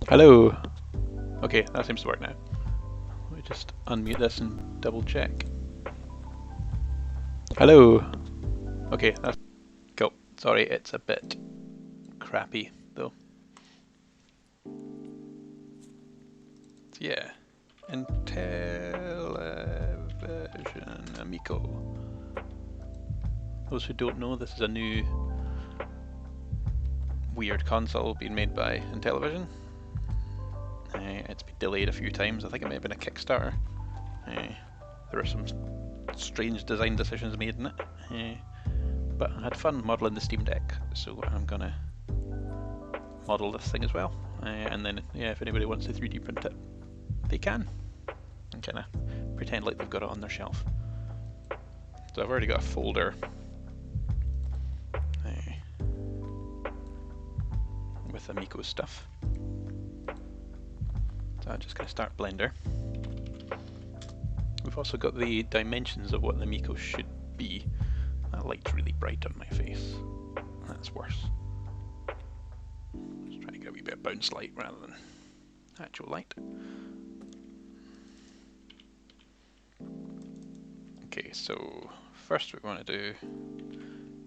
Hello. Okay, that seems to work now. Let me just unmute this and double check. Hello. Okay, that's cool. Sorry, it's a bit crappy though. So yeah, Intellivision Amico. Those who don't know, this is a new weird console being made by Intellivision. It's been delayed a few times. I think it may have been a Kickstarter. There were some strange design decisions made in it. But I had fun modelling the Steam Deck, so I'm gonna model this thing as well. And then, yeah, if anybody wants to 3D print it, they can. And kind of pretend like they've got it on their shelf. So I've already got a folder with Amico stuff. So I'm just going to start Blender. We've also got the dimensions of what the Amico should be. That light's really bright on my face. That's worse. Just trying to get a wee bit of bounce light rather than actual light. Okay, so first we want to do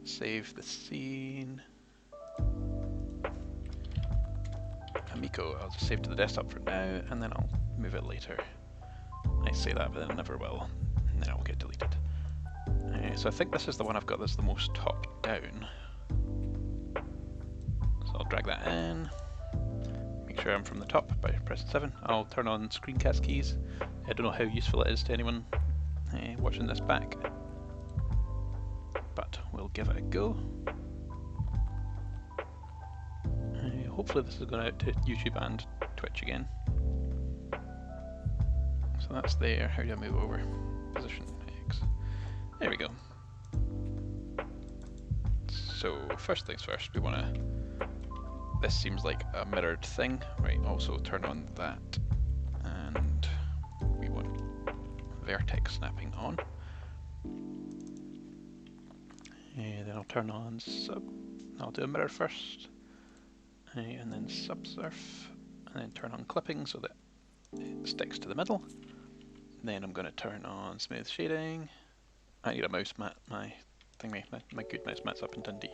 save the scene. Amico, I'll just save to the desktop for now, and then I'll move it later. I say that, but then I never will, and then it will get deleted. So I think this is the one I've got that's the most top down. So I'll drag that in, make sure I'm from the top by pressing 7. I'll turn on screencast keys. I don't know how useful it is to anyone watching this back, but we'll give it a go. Hopefully this is going out to YouTube and Twitch again. So that's there. How do I move over? Position X. There we go. So first things first, we want to... This seems like a mirrored thing. Right, also turn on that. And we want vertex snapping on. And then I'll turn on sub... I'll do a mirror first. And then subsurf. And then turn on clipping so that it sticks to the middle. Then I'm going to turn on smooth shading. I need a mouse mat. My good mouse mat's up in Dundee.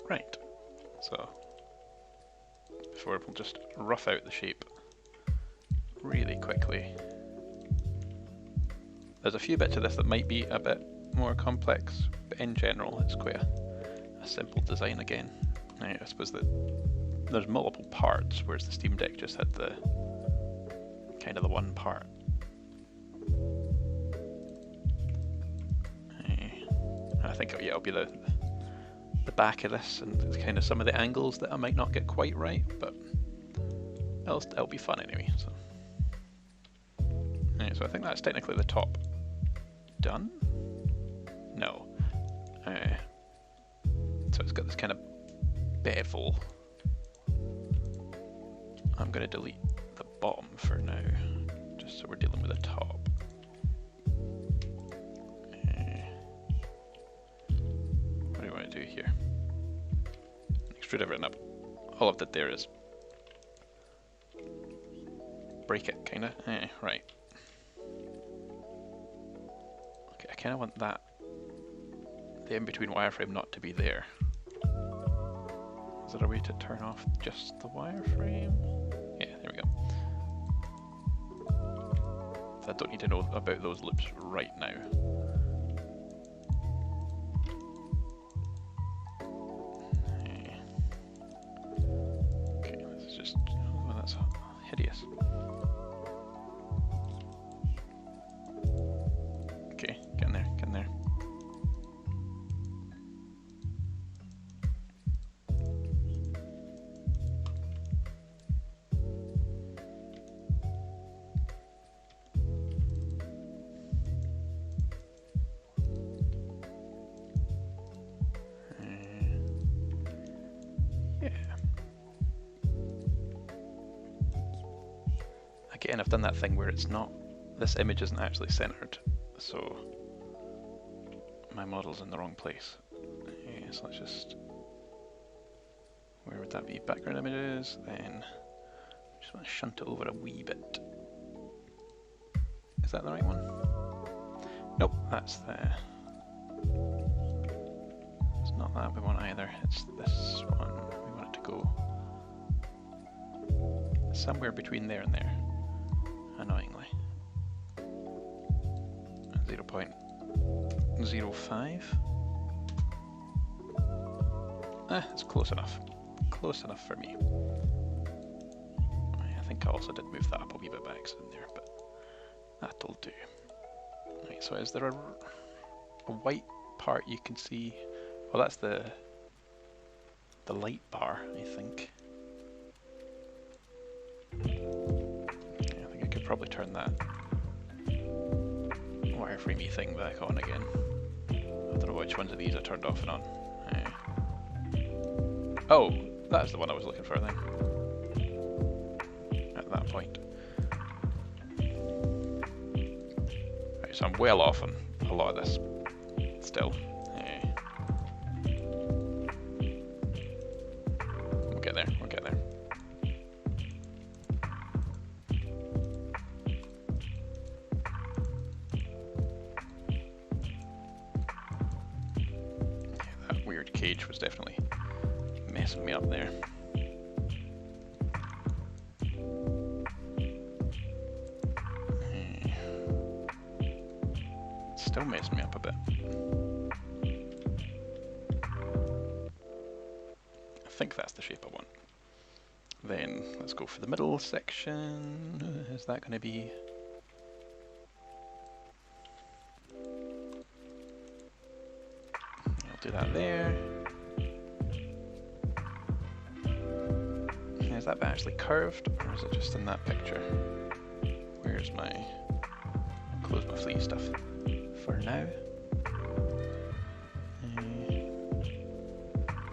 Right. So before we'll just rough out the shape really quickly. There's a few bits of this that might be a bit more complex, but in general it's quite a simple design again. I suppose that there's multiple parts, whereas the Steam Deck just had the kind of the one part. I think it'll be the back of this and kind of some of the angles that I might not get quite right, but it'll be fun anyway. So I think that's technically the top done. No. So it's got this kind of bevel. I'm going to delete the bottom for now, just so we're dealing with the top. What do you want to do here? Extrude everything up. All I've did there is break it, kind of. Right. Okay, I kind of want that, the in-between wireframe not to be there. Is there a way to turn off just the wireframe? Yeah, there we go. I don't need to know about those loops right now. Okay, this is just... Oh, that's hideous. Okay, get in there, get in there. Again, I've done that thing where it's not, this image isn't actually centered, so my model's in the wrong place. So let's just, where would that be? Background images, then just want to shunt it over a wee bit. Is that the right one? Nope, that's the, it's not that we want either, it's this one. We want it to go somewhere between there and there, annoyingly. 0.05. It's close enough. Close enough for me. I think I also did move that up a wee bit by accident there, but that'll do. Right, so is there a white part you can see? Well, that's the light bar, I think. Yeah, I think I could probably turn that wireframey thing back on again. I don't know which ones of these I turned off and on. Oh, that's the one I was looking for then. At that point. Right, so I'm well off on a lot of this still. We'll get there, we'll get there. Yeah, that weird cage was definitely messing me up there. Still messing me up a bit. I think that's the shape I want. Then let's go for the middle section. Is that going to be? I'll do that there. Is that bit actually curved, or is it just in that picture? Where's my... I'll close my flea stuff for now.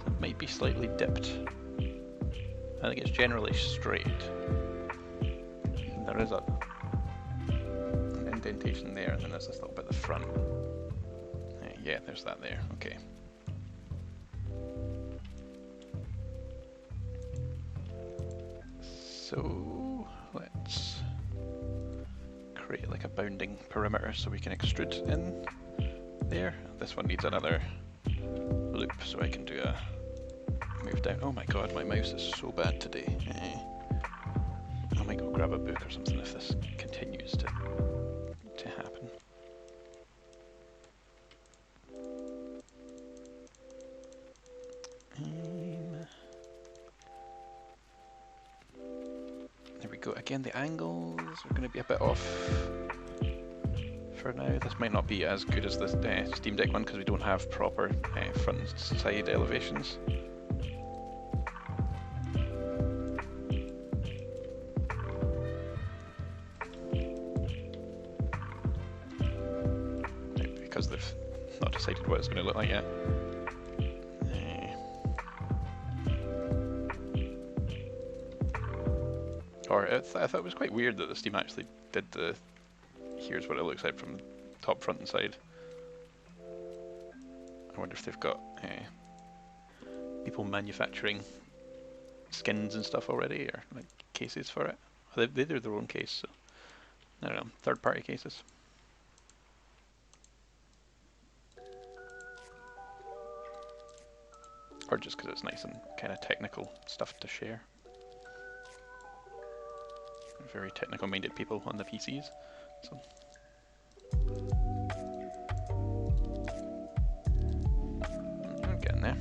It might be slightly dipped. I think it's generally straight. There is an indentation there, and then there's this little bit at the front. Yeah, there's that there. Okay. So let's create like a bounding perimeter so we can extrude in there. This one needs another loop so I can do a move down. Oh my god, my mouse is so bad today. I might go grab a book or something if this continues to happen. There we go. Again, the angles are going to be a bit off for now. This might not be as good as this Steam Deck one because we don't have proper front and side elevations. Because they've not decided what it's going to look like yet. Or I thought it was quite weird that the Steam actually did the here's what it looks like from top, front and side. I wonder if they've got people manufacturing skins and stuff already, or like cases for it. They do their own case, so I don't know, third-party cases. Or just because it's nice and kind of technical stuff to share. Very technical-minded people on the PCs. So. I'm getting there.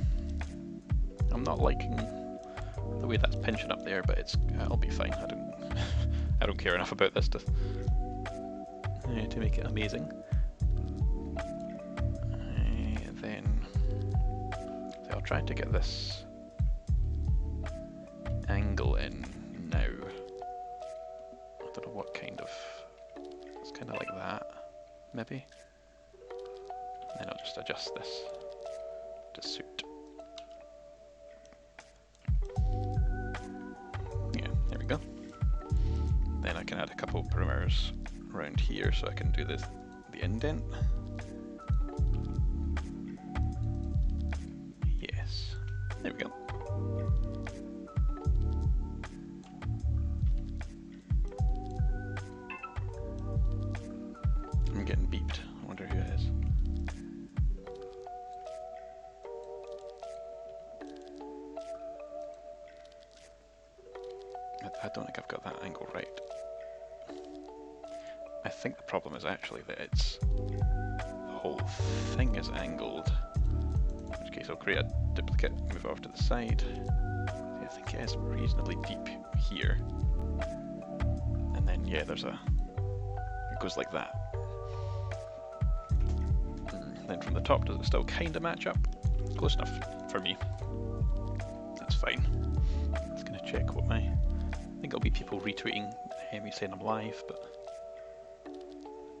I'm not liking the way that's pinching up there, but it'll be fine. I don't care enough about this to make it amazing. Then so I'll try to get this angle in now. I don't know what kind of. It's kind of like that, maybe. Then I'll just adjust this to suit. Yeah, there we go. Then I can add a couple of perimeters around here so I can do the indent. There we go. I'm getting beeped. I wonder who it is. I don't think I've got that angle right. I think the problem is actually that it's the whole thing is angled. In which case I'll create a duplicate, move off to the side. I think it is reasonably deep here. And then yeah, it goes like that. And then from the top, does it still kind of match up? Close enough for me. That's fine. Just gonna check what I think it'll be people retweeting me saying I'm live, but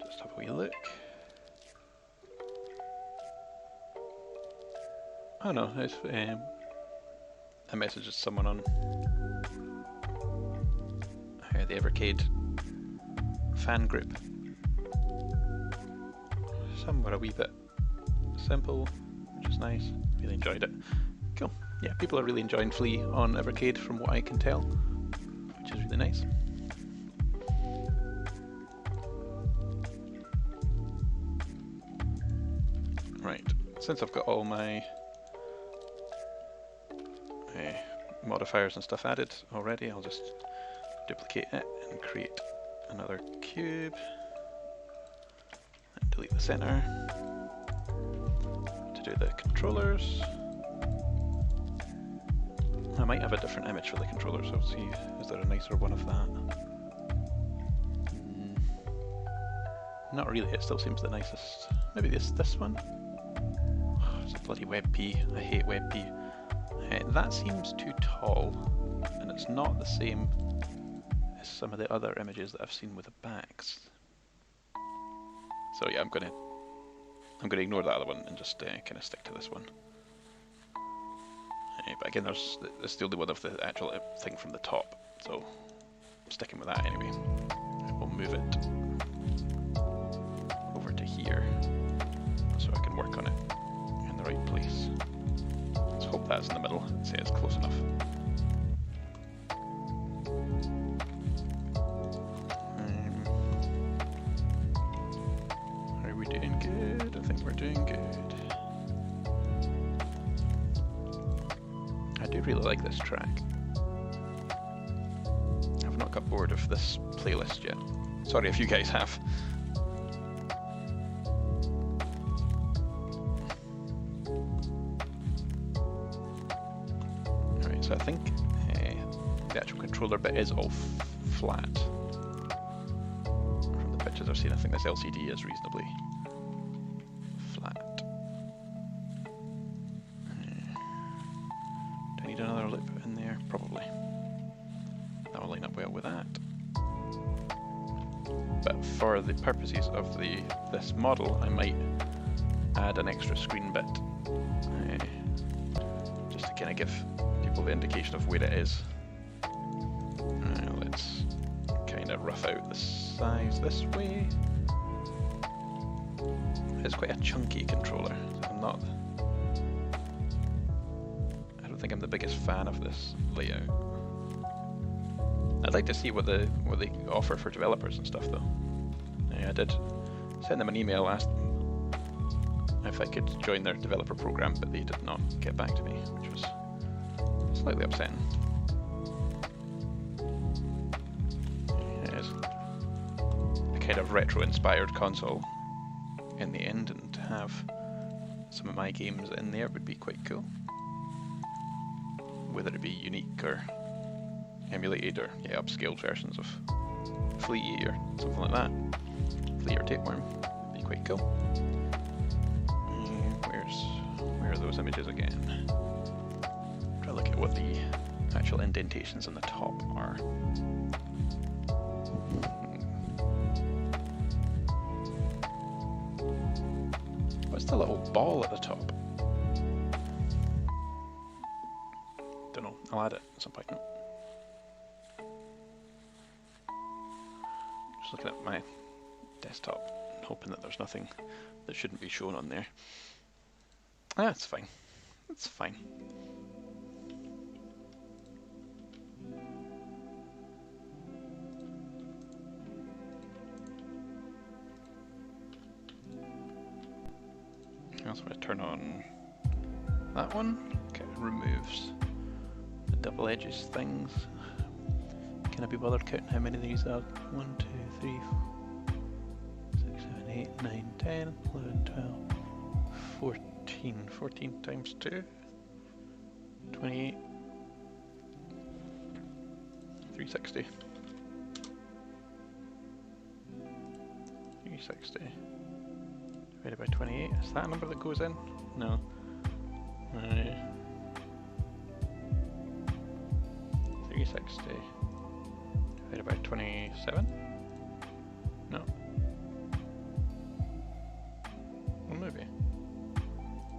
just have a wee look. Oh no, it's I messaged someone on the Evercade fan group. Some were a wee bit simple, which is nice. Really enjoyed it. Cool. Yeah, people are really enjoying Flea on Evercade from what I can tell, which is really nice. Right, since I've got all my modifiers and stuff added already, I'll just duplicate it and create another cube and delete the center to do the controllers. I might have a different image for the controllers, so let's see, is there a nicer one of that? Not really, it still seems the nicest. Maybe this one? Oh, it's a bloody WebP, I hate WebP. That seems too tall, and it's not the same as some of the other images that I've seen with the backs. So yeah, I'm gonna ignore that other one and just kind of stick to this one. But again, there's the only one of the actual thing from the top, so I'm sticking with that anyway. We'll move it over to here so I can work on it in the right place. Let's hope that's in the middle and say it's close enough. Are we doing good? I think we're doing good. I do really like this track. I've not got bored of this playlist yet. Sorry if you guys have. Alright, so I think the actual controller bit is all flat. From the pictures I've seen, I think this LCD is reasonably flat. Do I need another loop in there? Probably. That will line up well with that. But for the purposes of this model, I might add an extra screen bit, just to kind of give people the indication of where it is. Let's kind of rough out the size this way. It's quite a chunky controller. So I don't think I'm the biggest fan of this layout. I'd like to see what they offer for developers and stuff though. I did send them an email, asked them if I could join their developer program, but they did not get back to me, which was slightly upsetting. It is a kind of retro-inspired console in the end, and to have some of my games in there would be quite cool. Whether it be unique or emulated or upscaled versions of Flea or something like that. Flea or Tapeworm would be quite cool. Where are those images again? Try to look at what the actual indentations on the top are. What's the little ball at the top? Don't know. I'll add it at some point. Just looking at my desktop, hoping that there's nothing that shouldn't be shown on there. Ah, it's fine. It's fine. So I turn on that one. Okay, it removes the double edges things. Can I be bothered counting how many of these are? 1, 2, 3, 4, 6, 7, 8, 9, 10, 11, 12, 14. 14 times 2. 28. 360. 360 divided by 28. Is that a number that goes in? No. 360 divided by 27? No. Well, maybe.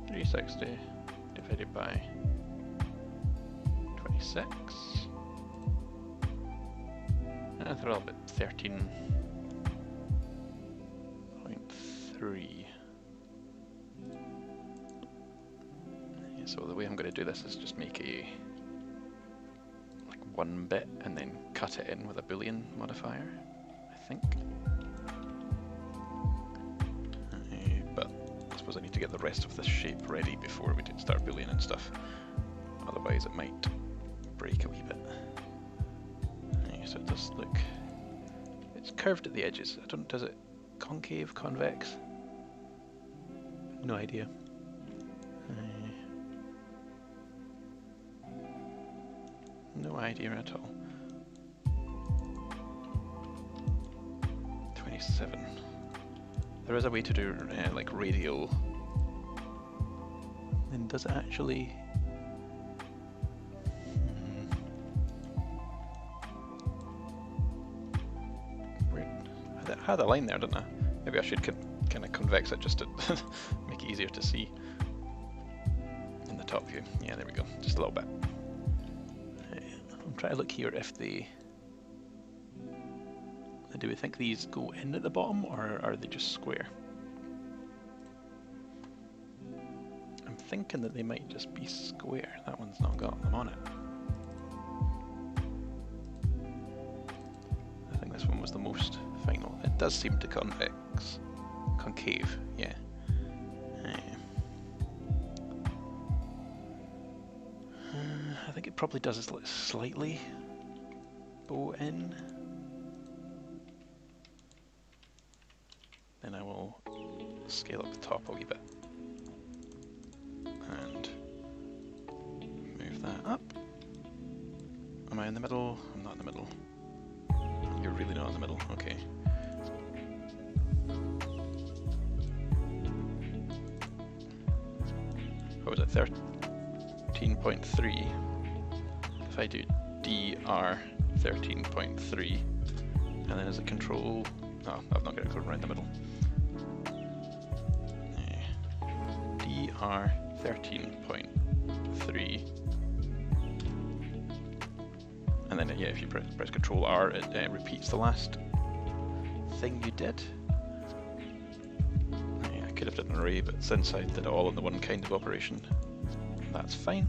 360 divided by 26. That's a little bit 13.3. So the way I'm going to do this is just make a like 1 bit and then cut it in with a Boolean modifier, I think. But I suppose I need to get the rest of this shape ready before we start Boolean and stuff. Otherwise it might break a wee bit. So it does look, it's curved at the edges. I don't, does it concave, convex? No idea. No idea at all. 27. There is a way to do like radial. And does it actually? I had a line there, didn't I? Maybe I should kind of convex it just to make it easier to see in the top view. Yeah, there we go. Just a little bit. I'm trying to look here if they... Do we think these go in at the bottom, or are they just square? I'm thinking that they might just be square. That one's not got them on it. I think this one was the most final. It does seem to convex. Concave, yeah. I think it probably does it slightly bow in. Then I will scale up the top a wee bit and move that up. Am I in the middle? I'm not in the middle. You're really not in the middle, okay. What was it, 13.3? If I do dr 13.3 and then as a control, oh, I've not got it going right in the middle. dr 13.3, and then yeah, if you press Control R, it repeats the last thing you did. Yeah, I could have done an array, but since I did it all in the one kind of operation, that's fine.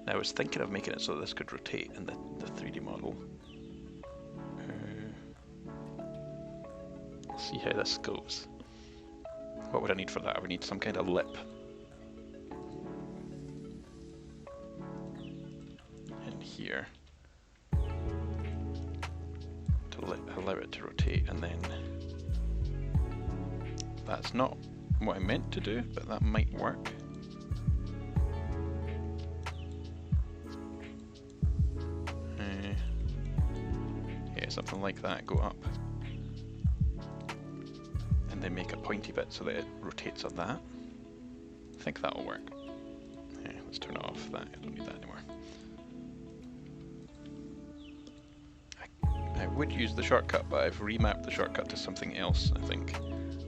Now I was thinking of making it so that this could rotate in the 3D model. Let's see how this goes. What would I need for that? I would need some kind of lip. In here. To allow it to rotate, and then... That's not what I meant to do, but that might work. Yeah, something like that, go up. And then make a pointy bit so that it rotates on that. I think that'll work. Yeah, let's turn off that, I don't need that anymore. I would use the shortcut, but I've remapped the shortcut to something else, I think.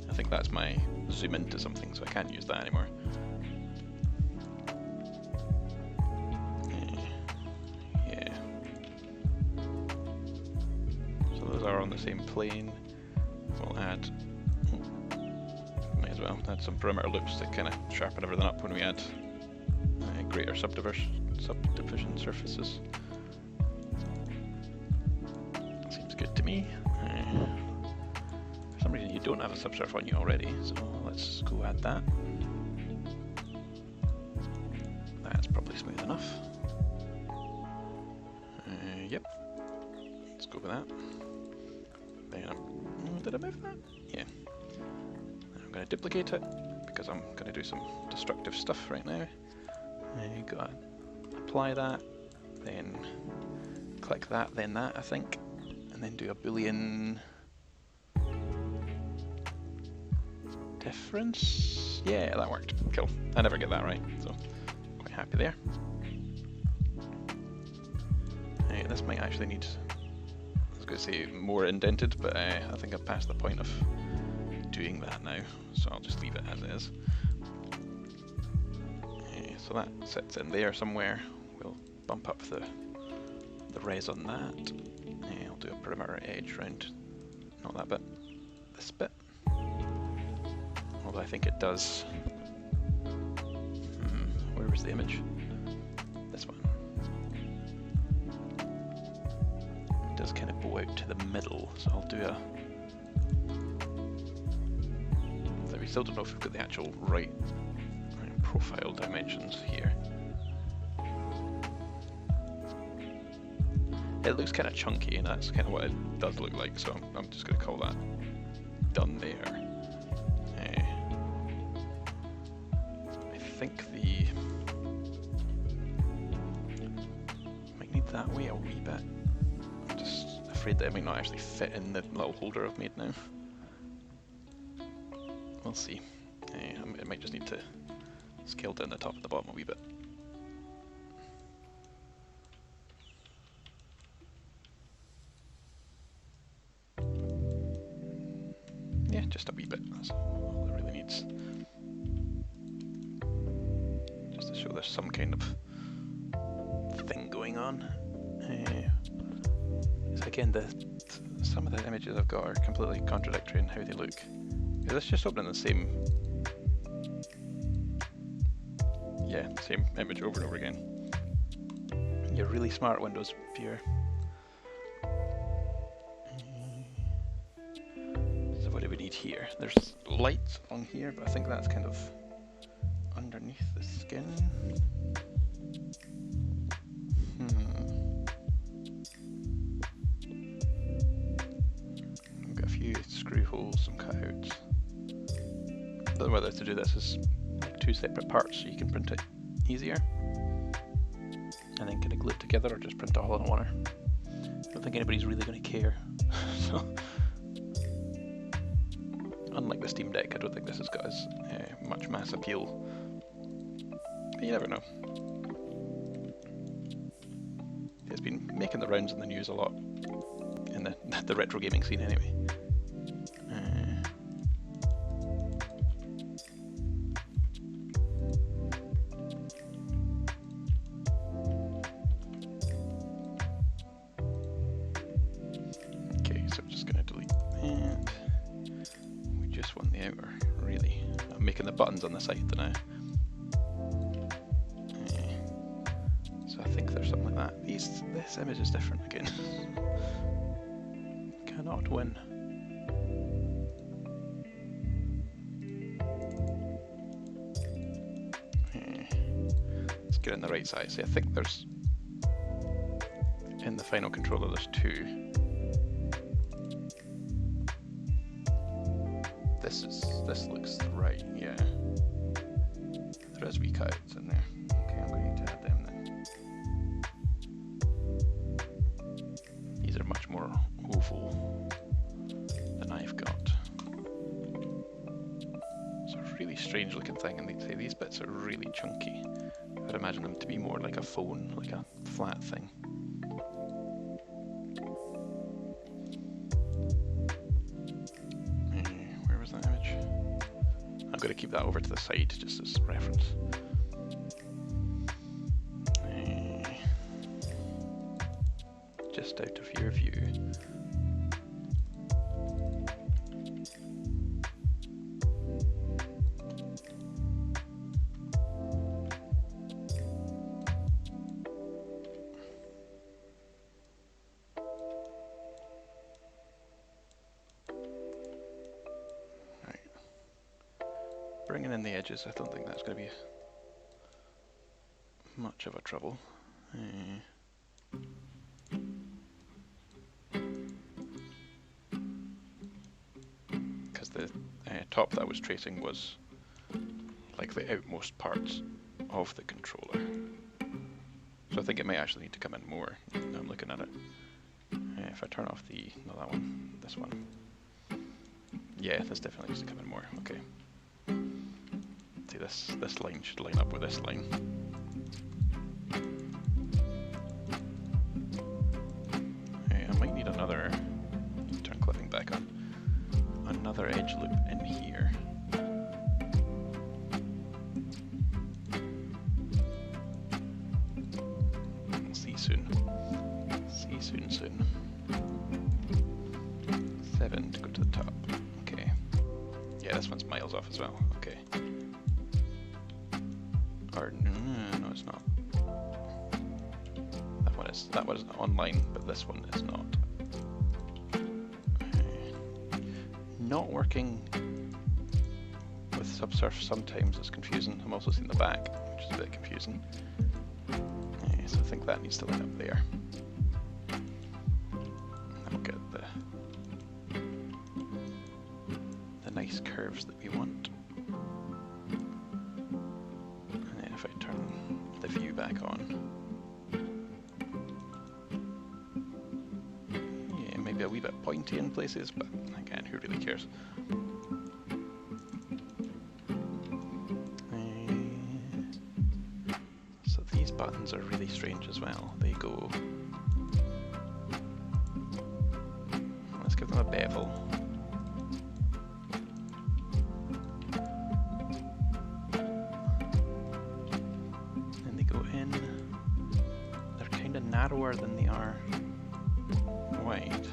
I think that's my zoom into something, so I can't use that anymore. Yeah. So those are on the same plane. We'll add, might as well add some perimeter loops to kind of sharpen everything up when we add greater subdivision surfaces. Seems good to me. don't have a subsurf on you already, so let's go add that. That's probably smooth enough. Yep. Let's go with that. Then did I move that? Yeah. I'm going to duplicate it because I'm going to do some destructive stuff right now. Gotta apply that, then click that, then that, I think, and then do a Boolean difference. Yeah, that worked. Cool. I never get that right, so quite happy there. This might actually need, I was going to say more indented, but I think I've passed the point of doing that now, so I'll just leave it as it is. So that sits in there somewhere. We'll bump up the res on that. I'll do a perimeter edge round, not that bit, this bit. Although I think it does. Where was the image? This one. It does kind of bow out to the middle, so I'll do a. So we still don't know if we've got the actual right profile dimensions here. It looks kind of chunky, and that's kind of what it does look like, so I'm just going to call that done there. I think the might need that way a wee bit. I'm just afraid that it might not actually fit in the little holder I've made now. We'll see. It might just need to scale down the top and the bottom a wee bit. Yeah, just a wee bit. That's all it really needs. Just to show there's some kind of thing going on. So again, some of the images I've got are completely contradictory in how they look. Let's just open the same image over and over again. You're really smart, Windows viewer. So what do we need here? There's light on here, but I think that's kind of underneath the skin. We've got a few screw holes, some cutouts. I don't know whether to do this as like two separate parts so you can print it easier, and then kind of glue it together, or just print it all in one. I don't think anybody's really going to care. So, unlike the Steam Deck, I don't think this has got as much mass appeal. But you never know. It's been making the rounds in the news a lot in the retro gaming scene anyway. Buttons on the side now. So I think there's something like that. This image is different again. Cannot win. Let's get in the right size. See, I think there's in the final controller there's two. This looks right, yeah. There is wee cutouts in there. Okay, I'm going to need to add them then. These are much more oval than I've got. It's a really strange looking thing, and they'd say these bits are really chunky. I'd imagine them to be more like a phone, like a flat thing. I'm going to keep that over to the side just as reference. Just out of your view. bringing in the edges, I don't think that's going to be much of a trouble. Because the top that I was tracing was like the outmost parts of the controller. So I think it might actually need to come in more. Now I'm looking at it. If I turn off the, no, that one, this one. Yeah, this definitely needs to come in more. Okay. See, this line should line up with this line. I might need another, turn clipping back on, another edge loop in here. See soon. See soon. 7 to go to the top. Okay. Yeah, this one's miles off as well. Okay. Or no, it's not. That one is online, but this one is not. Not working with Subsurf sometimes is confusing. I'm also seeing the back, which is a bit confusing. So I think that needs to line up there. And we'll get the nice curves that we want. And then if I turn the view back on, yeah, maybe a wee bit pointy in places, but again, who really cares? So these buttons are really strange as well. They go, let's give them a bevel. And they go in, they're kind of narrower than they are wide.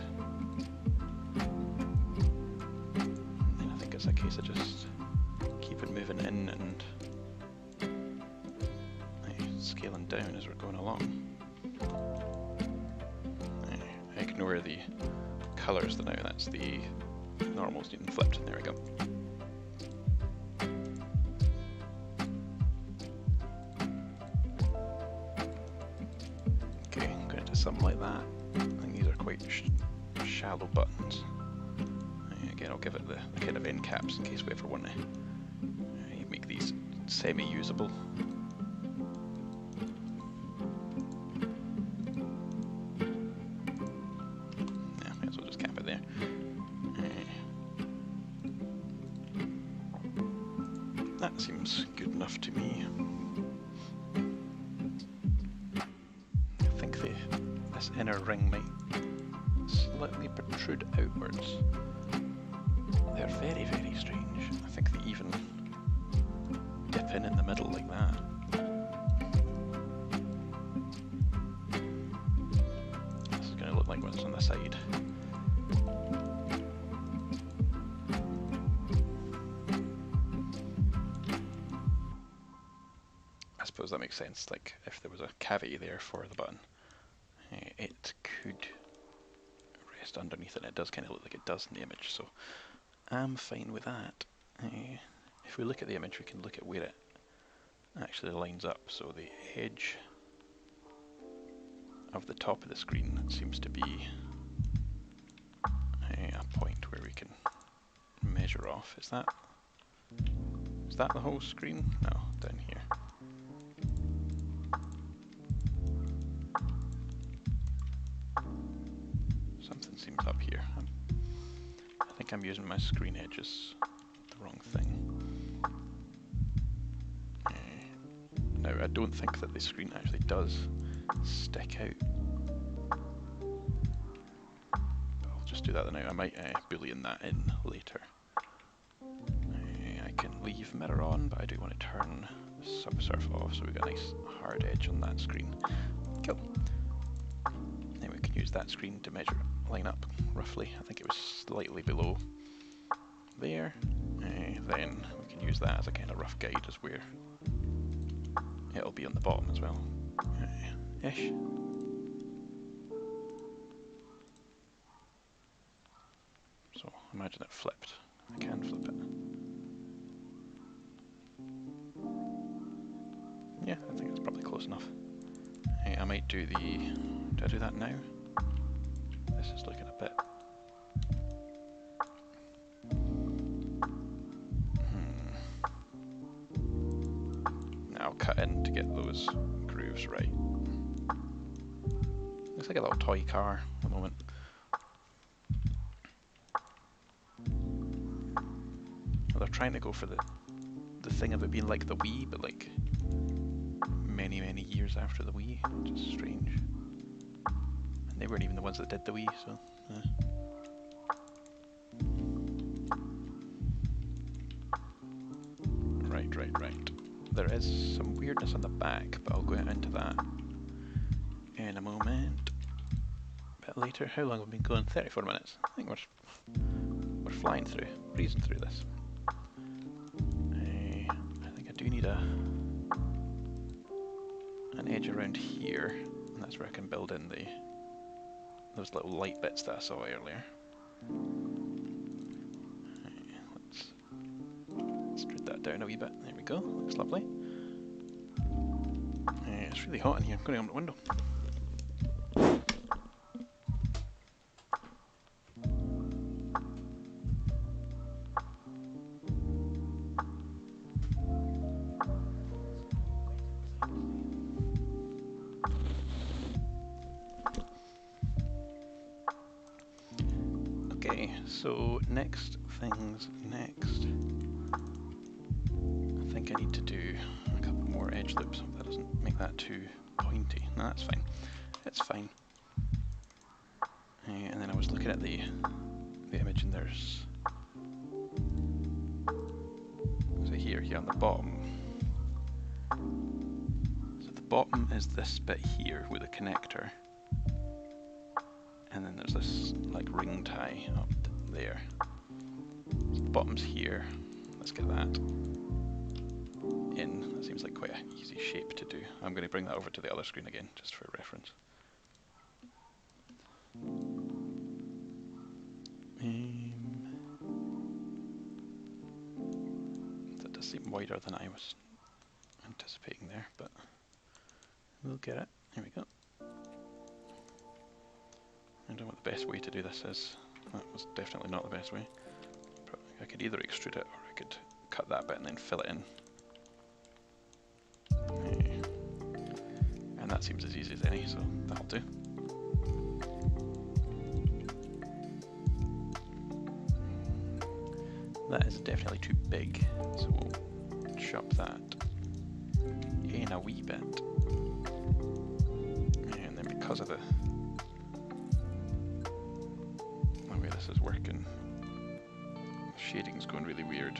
And then I think it's a case of just keeping moving in and scaling down as we're going along. Ignore the colours now, that's the normals needing flipped. There we go. Okay, I'm going to do something like that. I think these are quite shallow buttons. Again, I'll give it the kind of end caps in case we ever want to make these semi-usable. That seems good enough to me. I think this inner ring might slightly protrude outwards. They're very, very strange. I think they even dip in the middle like that. This is going to look like what's on the side. I suppose that makes sense, like if there was a cavity there for the button, it could rest underneath it, and it does kind of look like it does in the image, so I'm fine with that. If we look at the image, we can look at where it actually lines up, so the edge of the top of the screen seems to be a point where we can measure off. Is that the whole screen? No, down here. Something seems up here. I think I'm using my screen edges the wrong thing. Now I don't think that the screen actually does stick out. I'll just do that now. I might boolean that in later. I can leave mirror on, but I do want to turn Subsurf off so we've got a nice hard edge on that screen. Cool. Then we can use that screen to measure, line up roughly. I think it was slightly below there. Then we can use that as a kind of rough guide as where it'll be on the bottom as well. Ish. So imagine it flipped. I can flip it. close enough. I might do the... Do I do that now? This is looking a bit... Now I'll cut in to get those grooves right. Looks like a little toy car at the moment. Well, they're trying to go for the thing of it being like the Wii, but like many, many years after the Wii, which is strange. And they weren't even the ones that did the Wii, so... Right. There is some weirdness on the back, but I'll go into that in a moment. A bit later. How long have we been going? 34 minutes. I think we're flying through, breezing through this. I think I do need an edge around here, and that's where I can build in those little light bits that I saw earlier. Let's straight that down a wee bit. There we go. Looks lovely. It's really hot in here. I'm going to open the window. Okay, so next things next. I think I need to do a couple more edge loops. Hope that doesn't make that too pointy. No, that's fine. It's fine. And then I was looking at the image, and there's... So here on the bottom. So the bottom is this bit here with a connector. And then there's this like ring tie up there. So the bottom's here. Let's get that in. That seems like quite an easy shape to do. I'm going to bring that over to the other screen again, just for reference. That does seem wider than I was anticipating there, but we'll get it. Here we go. I don't know what the best way to do this is. That was definitely not the best way. I could either extrude it, or I could cut that bit and then fill it in. And that seems as easy as any, so that'll do. That is definitely too big, so we'll chop that in a wee bit. And then because of the way this is working, the shading's going really weird.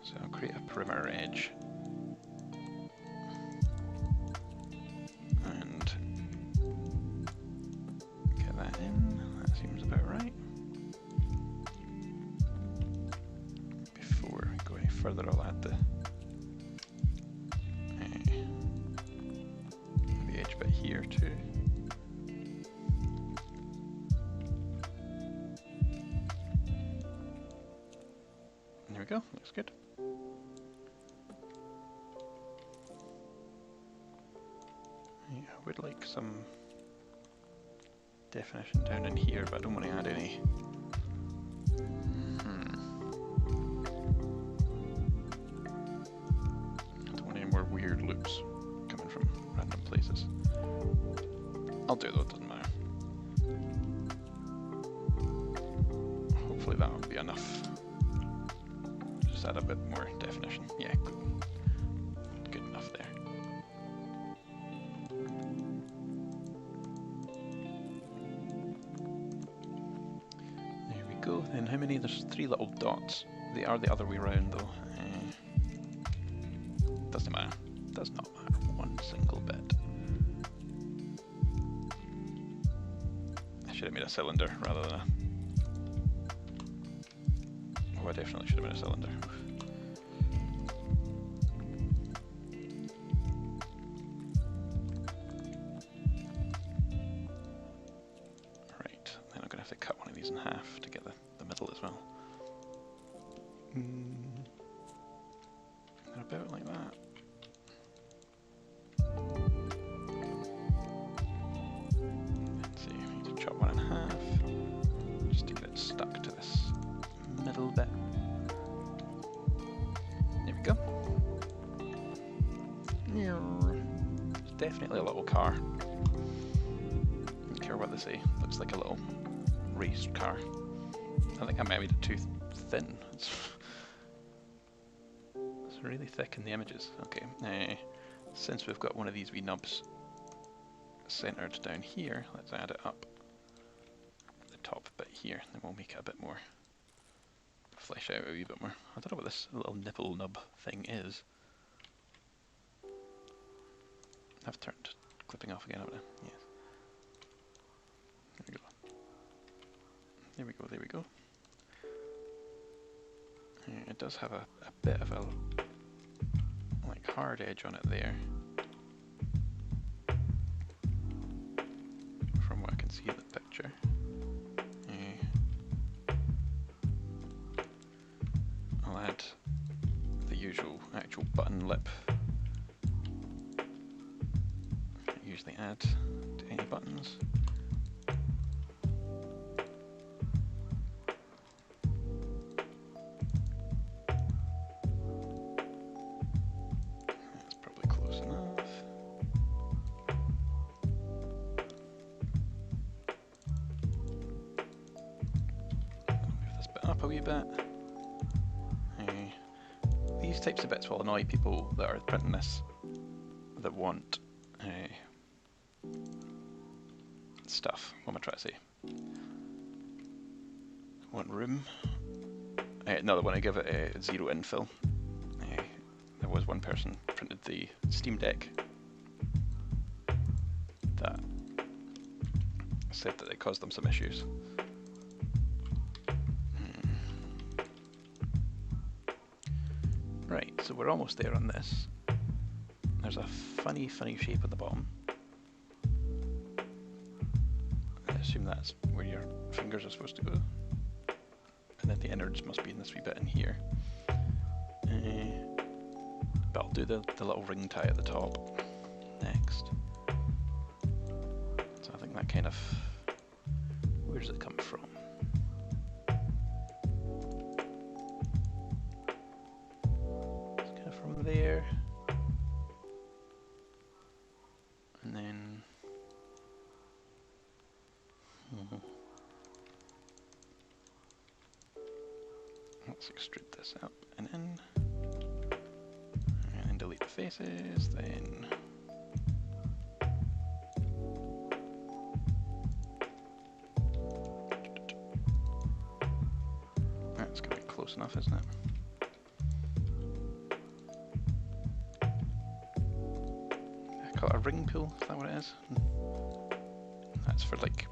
So I'll create a perimeter edge. And get that in. That seems about right. Before we go any further, I'll add the edge bit here too. There we go, looks good. Yeah, I would like some definition down in here, but I don't want to add any. I don't want any more weird loops coming from random places. I'll do it though, it doesn't matter. Hopefully that will be enough. Just add a bit more definition. Yeah, good enough there. There we go. Then how many? There's 3 little dots. They are the other way around though. Doesn't matter. Does not matter one single bit. I should have made a cylinder rather than a... Oh, I definitely should have made a cylinder. Right, then I'm going to have to cut one of these in half to get the middle as well. about like that. Let's see, we need to chop one in half, just to get it stuck to this middle bit. There we go. It's definitely a little car. Don't care what they say, looks like a little race car. I think I might have made it too thin. It's really thick in the images. Okay, since we've got one of these wee nubs centered down here, let's add it up the top bit here, then we'll make it a bit more, flesh out a wee bit more. I don't know what this little nipple nub thing is. I've turned clipping off again, haven't I? Yes. There we go. There we go, there we go. It does have a bit of a like hard edge on it there, from what I can see in the picture. I'll add the usual actual button lip I usually add to any buttons. A wee bit. These types of bits will annoy people that are printing this, that want stuff. What am I trying to say? Want room. No, they want to give it a zero infill. There was one person printed the Steam Deck that said that it caused them some issues. Right, so we're almost there on this. There's a funny shape at the bottom. I assume that's where your fingers are supposed to go. And then the innards must be in this wee bit in here. But I'll do the little ring tie at the top next. So I think that kind of... where does it come from? From there, and then let's extrude this up and in, and then delete the faces, then that's going to be close enough, isn't it? A ring pull, is that what it is? That's for like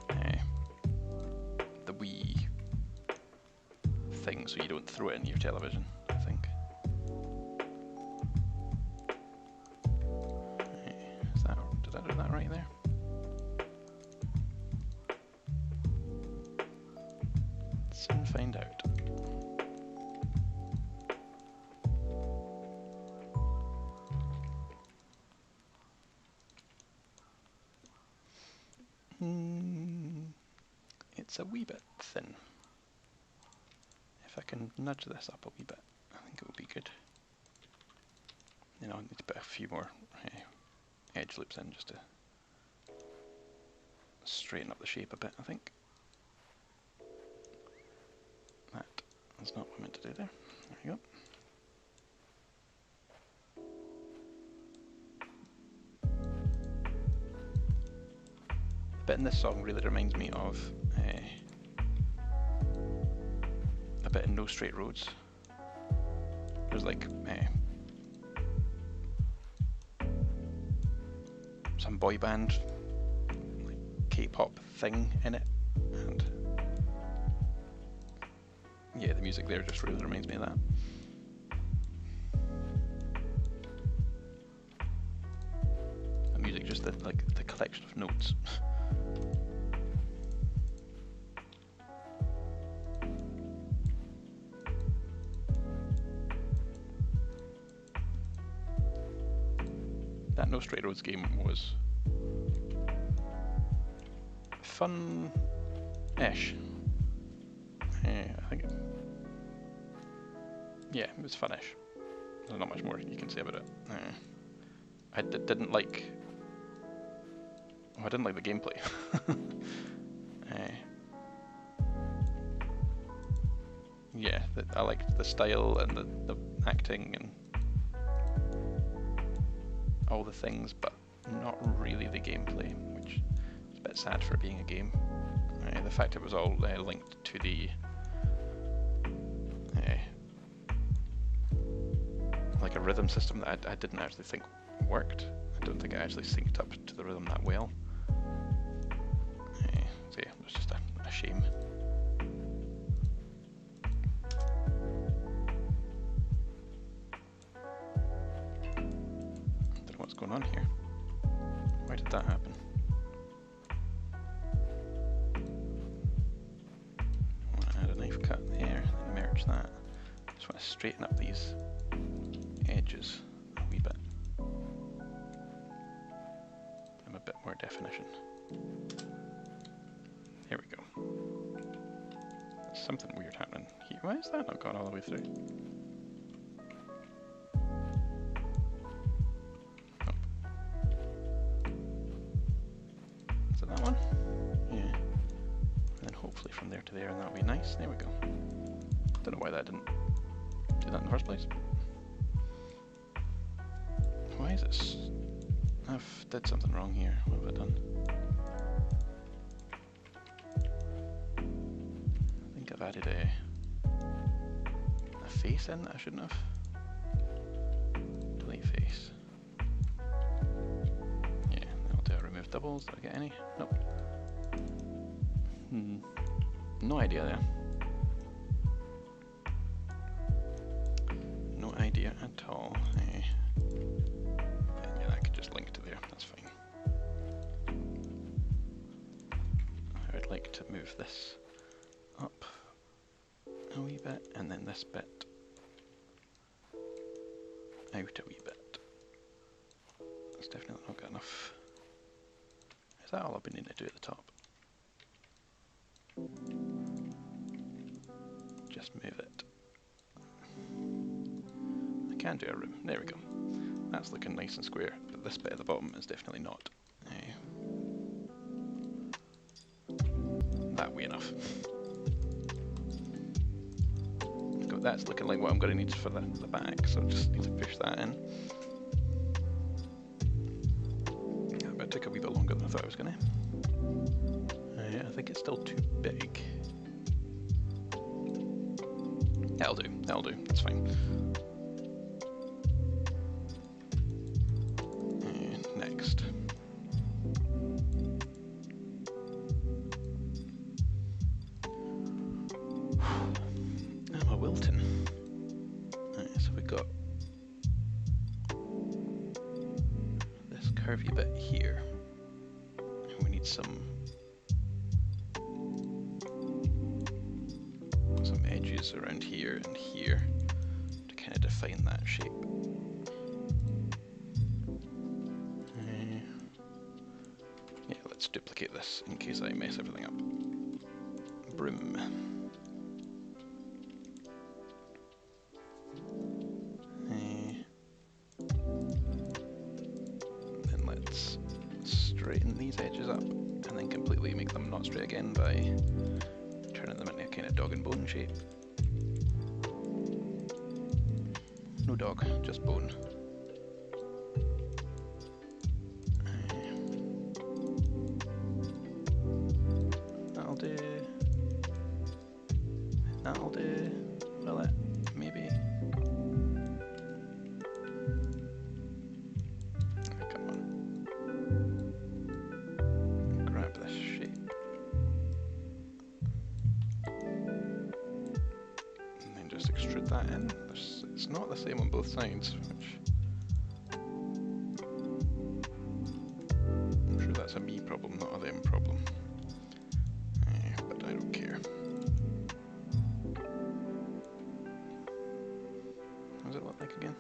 the wee thing so you don't throw it into your television, I think. Is that, did I do that right there? Soon find out. It's a wee bit thin. If I can nudge this up a wee bit, I think it would be good. You know, I need to put a few more edge loops in just to straighten up the shape a bit, I think. That's not what I meant to do there. There you go. The bit in this song really reminds me of a bit in No Straight Roads. There's like some boy band, like K-pop thing in it, and yeah, the music there just really reminds me of that. The music, just like the collection of notes. that No Stray Roads game was fun-ish. I think yeah, it was fun-ish. There's not much more you can say about it. I didn't like... Oh, I didn't like the gameplay. Yeah, I liked the style and the acting and all the things, but not really the gameplay, which is a bit sad for it being a game. The fact it was all linked to the like a rhythm system that I didn't actually think worked. I don't think it actually synced up to the rhythm that well. So yeah, it was just a shame. Don't know what's going on here. Why did that happen? I want to add a knife cut there, then merge that. Just want to straighten up these edges a wee bit. Give them a bit more definition. There we go. There's something weird happening here. Why is that not gone all the way through? Nope. Is it that one? Yeah. And then hopefully from there to there, and that'll be nice. There we go. Don't know why that didn't do that in the first place. Why is it? I've did something wrong here. What have I done? I think I've added a face in that I shouldn't have. Delete face. Yeah, then I'll do a remove doubles. Did I get any? Nope. No idea there. No idea at all. Yeah, I could just link to there, that's fine. I would like to move this up a wee bit, and then this bit out a wee bit. That's definitely not good enough. Is that all I've been needing to do at the top? Just move it. I can do a room. There we go. That's looking nice and square, but this bit at the bottom is definitely not. That way enough. That's looking like what I'm going to need for the back, so I just need to push that in. But it took a wee bit longer than I thought it was going to. I think it's still too big. That'll do, that's fine. Next. Emma Wilton. So we got this curvy bit here. And we need some edges around here and here to kind of define that shape. Yeah, let's duplicate this in case I mess everything up. Broom. Then let's straighten these edges up and then completely make them not straight again by turning them into a kind of dog and bone shape. No dog, just bone. That'll do. That'll do. Will it? Maybe. Oh, come on. Grab this shape. And then just extrude that in. It's not the same on both sides, which I'm sure that's a me problem, not a them problem. But I don't care. What does it look like again?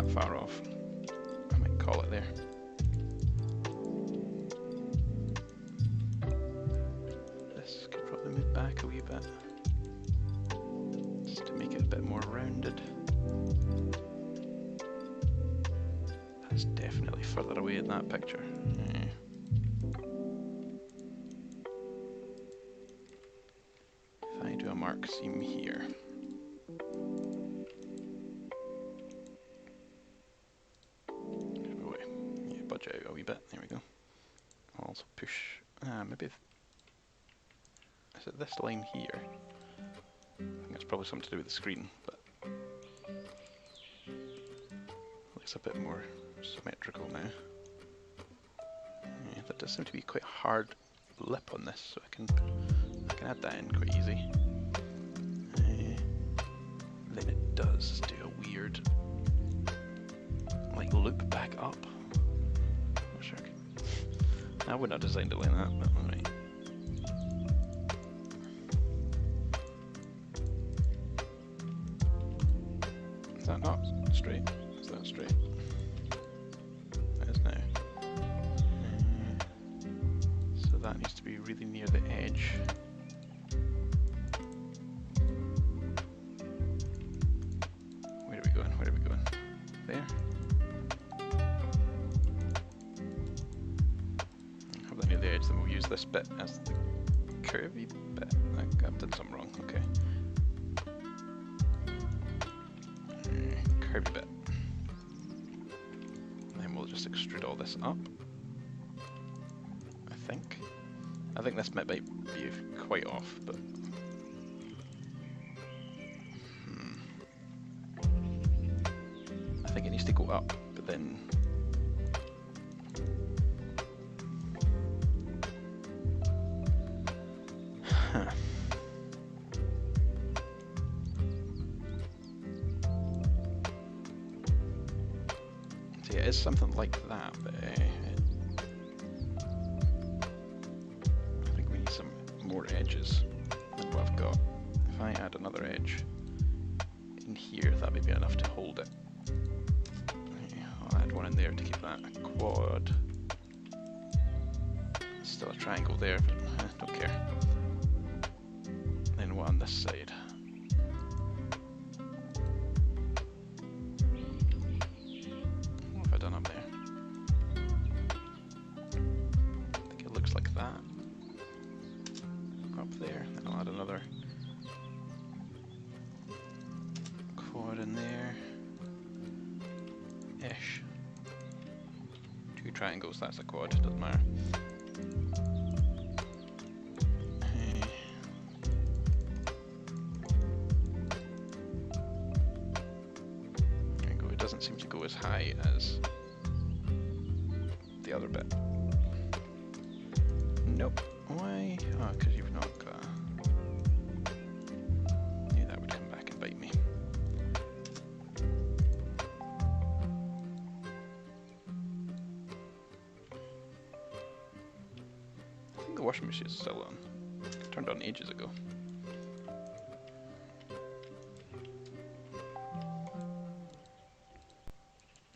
that far off. I might call it there. This could probably move back a wee bit, just to make it a bit more rounded. That's definitely further away in that picture. Yeah. If I do a mark seam here, budge out a wee bit. There we go. I'll also push. Maybe. Is it this line here? I think it's probably something to do with the screen, but looks a bit more symmetrical now. Yeah, that does seem to be quite a hard lip on this, so I can add that in quite easy. Then it does do a weird, like, loop back up. Not sure. I wouldn't have designed it like that, but alright. Is that not straight? Is that straight? It is now. So that needs to be really near the edge. Where are we going? Where are we going? There? Have that near the edge, then we'll use this bit as the curvy bit. I did something wrong, okay. Curvy bit. And then we'll just extrude all this up. I think. I think this might be quite off, but I think it needs to go up, but then so yeah, it's something like that, but I think we need some more edges than what I've got. If I add another edge in here, that may be enough to hold it. I'll add one in there to keep that a quad. Still a triangle there, but don't care. Then one on this side. What have I done up there? I think it looks like that. Up there, then I'll add another quad in there. Ish. Two triangles, that's a quad, doesn't matter. There we go, it doesn't seem to go as high as the other bit. Nope. Why? Oh, because you've not got... Yeah, that would come back and bite me. I think the washing machine is still on. It turned on ages ago.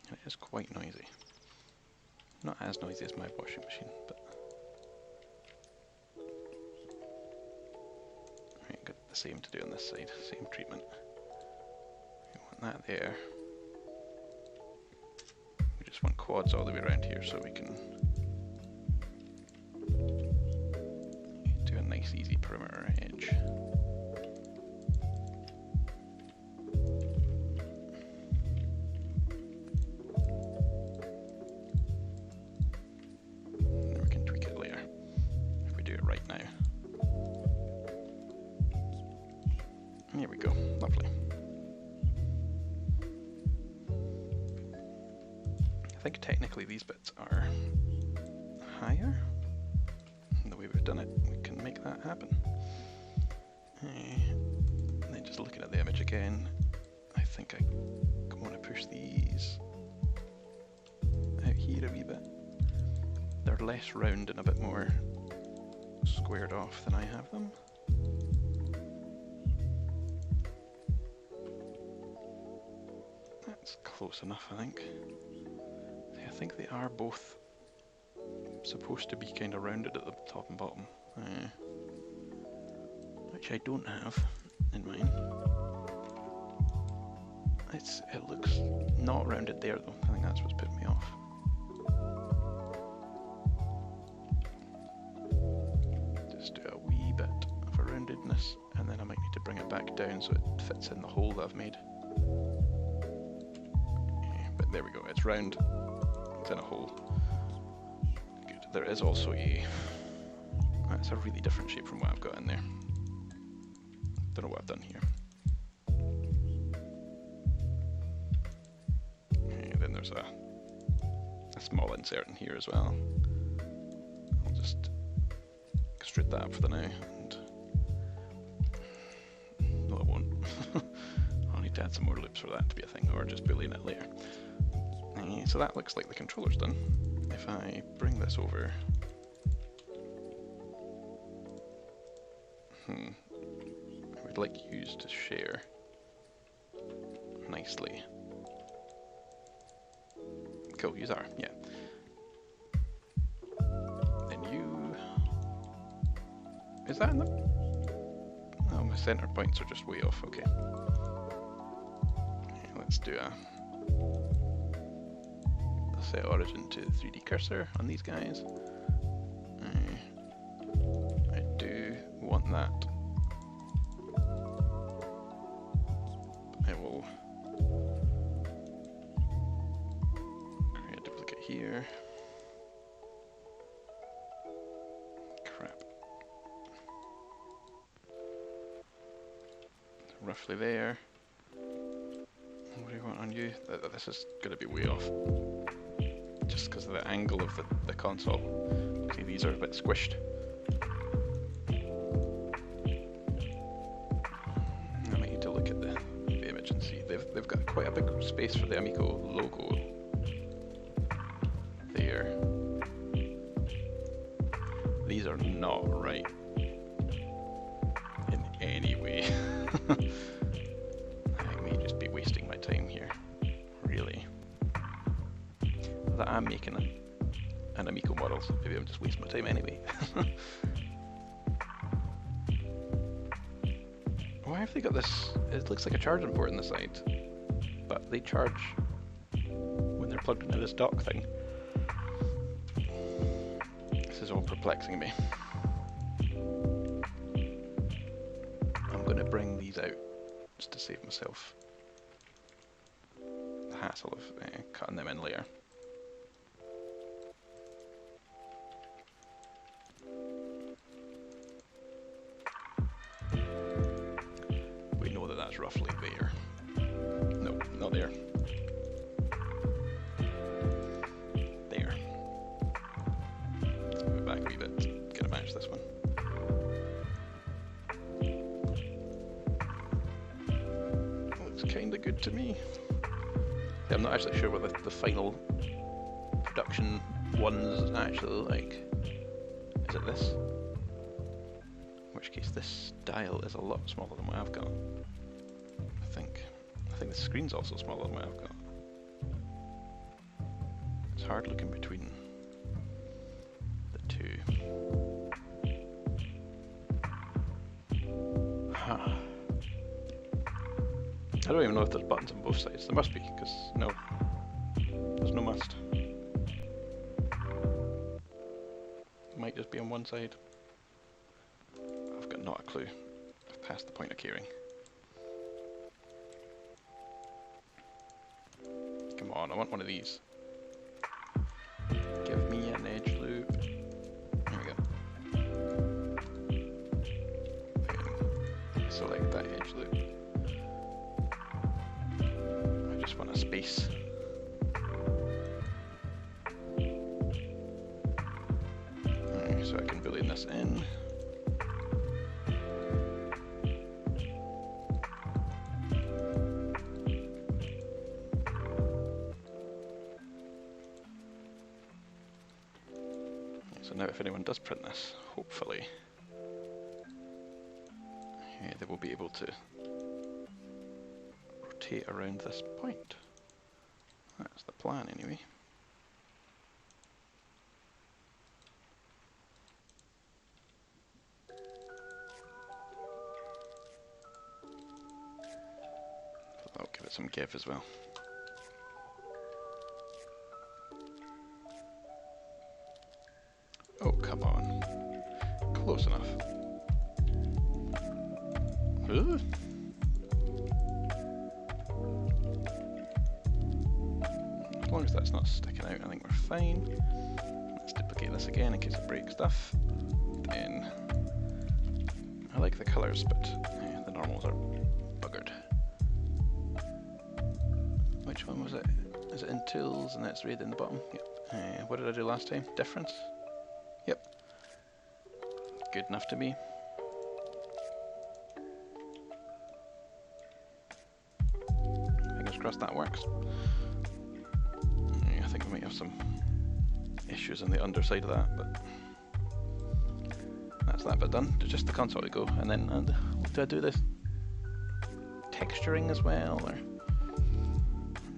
And it is quite noisy. Not as noisy as my washing machine, but... Right, got the same to do on this side, same treatment. We want that there. We just want quads all the way around here so we can do a nice easy perimeter edge. And we can tweak it later if we do it right now. Here we go, lovely. I think technically these bits are higher. And the way we've done it, we can make that happen. And then just looking at the image again, I think I want to push these out here a wee bit. They're less round and a bit more squared off than I have them. That's close enough, I think. I think they are both supposed to be kind of rounded at the top and bottom, which I don't have in mine. It looks not rounded there though. I think that's what's putting me off. Just do a wee bit of a roundedness, and then I might need to bring it back down so it fits in the hole that I've made. But there we go, it's round, it's in a hole. Good. There is also that's a really different shape from what I've got in there. Don't know what I've done here. Then there's a small insert in here as well. I'll just extrude that for the now, and no I won't. I'll need to add some more loops for that to be a thing, or just boolean it later. So that looks like the controller's done. If I bring this over, I would like U's to share nicely. Cool, U's are, yeah. Then you... Is that in the... Oh, my center points are just way off, okay. Let's do a set origin to 3D cursor on these guys. I do want that. I will create a duplicate here. Crap. Roughly there. What do you want on you? This is going to be way off. Just because of the angle of the console. See, these are a bit squished. I might need to look at the image and see. They've got quite a big space for the Amico logo there. These are not right in any way. I may just be wasting my time here, really. That I'm making an Amico model, so maybe I'm just wasting my time anyway. Why have they got this? It looks like a charging port on the side, but they charge when they're plugged into this dock thing. This is all perplexing me. I'm going to bring these out just to save myself the hassle of cutting them in later. We know that that's roughly there. No, not there. There. Let's move it back a wee bit. Gonna match this one. Looks kinda good to me. Yeah, I'm not actually sure what the final production ones actually look like. Is it this? In which case this dial is a lot smaller than what I've got. I think the screen's also smaller than what I've got. It's hard looking between the two. Huh. I don't even know if there's buttons on both sides. There must be, because no, there's no must. Might just be on one side. I've got not a clue. I've passed the point of caring. Come on, I want one of these. Give me an edge loop. There we go. Then select that edge loop. I just want a space. So I can boolean this in. So now if anyone does print this, hopefully they will be able to rotate around this point. That's the plan anyway. I'll give it some give as well. Oh, come on. Close enough. Ooh. As long as that's not sticking out, I think we're fine. Let's duplicate this again in case it breaks stuff. Then I like the colours, but the normals are buggered. Which one was it? Is it in tools and it's red in the bottom? Yep. What did I do last time? Difference? Yep. Good enough to me. Fingers crossed that works. I think we might have some issues on the underside of that, but that's that bit done. Just the console to go, and then do I do this texturing as well, or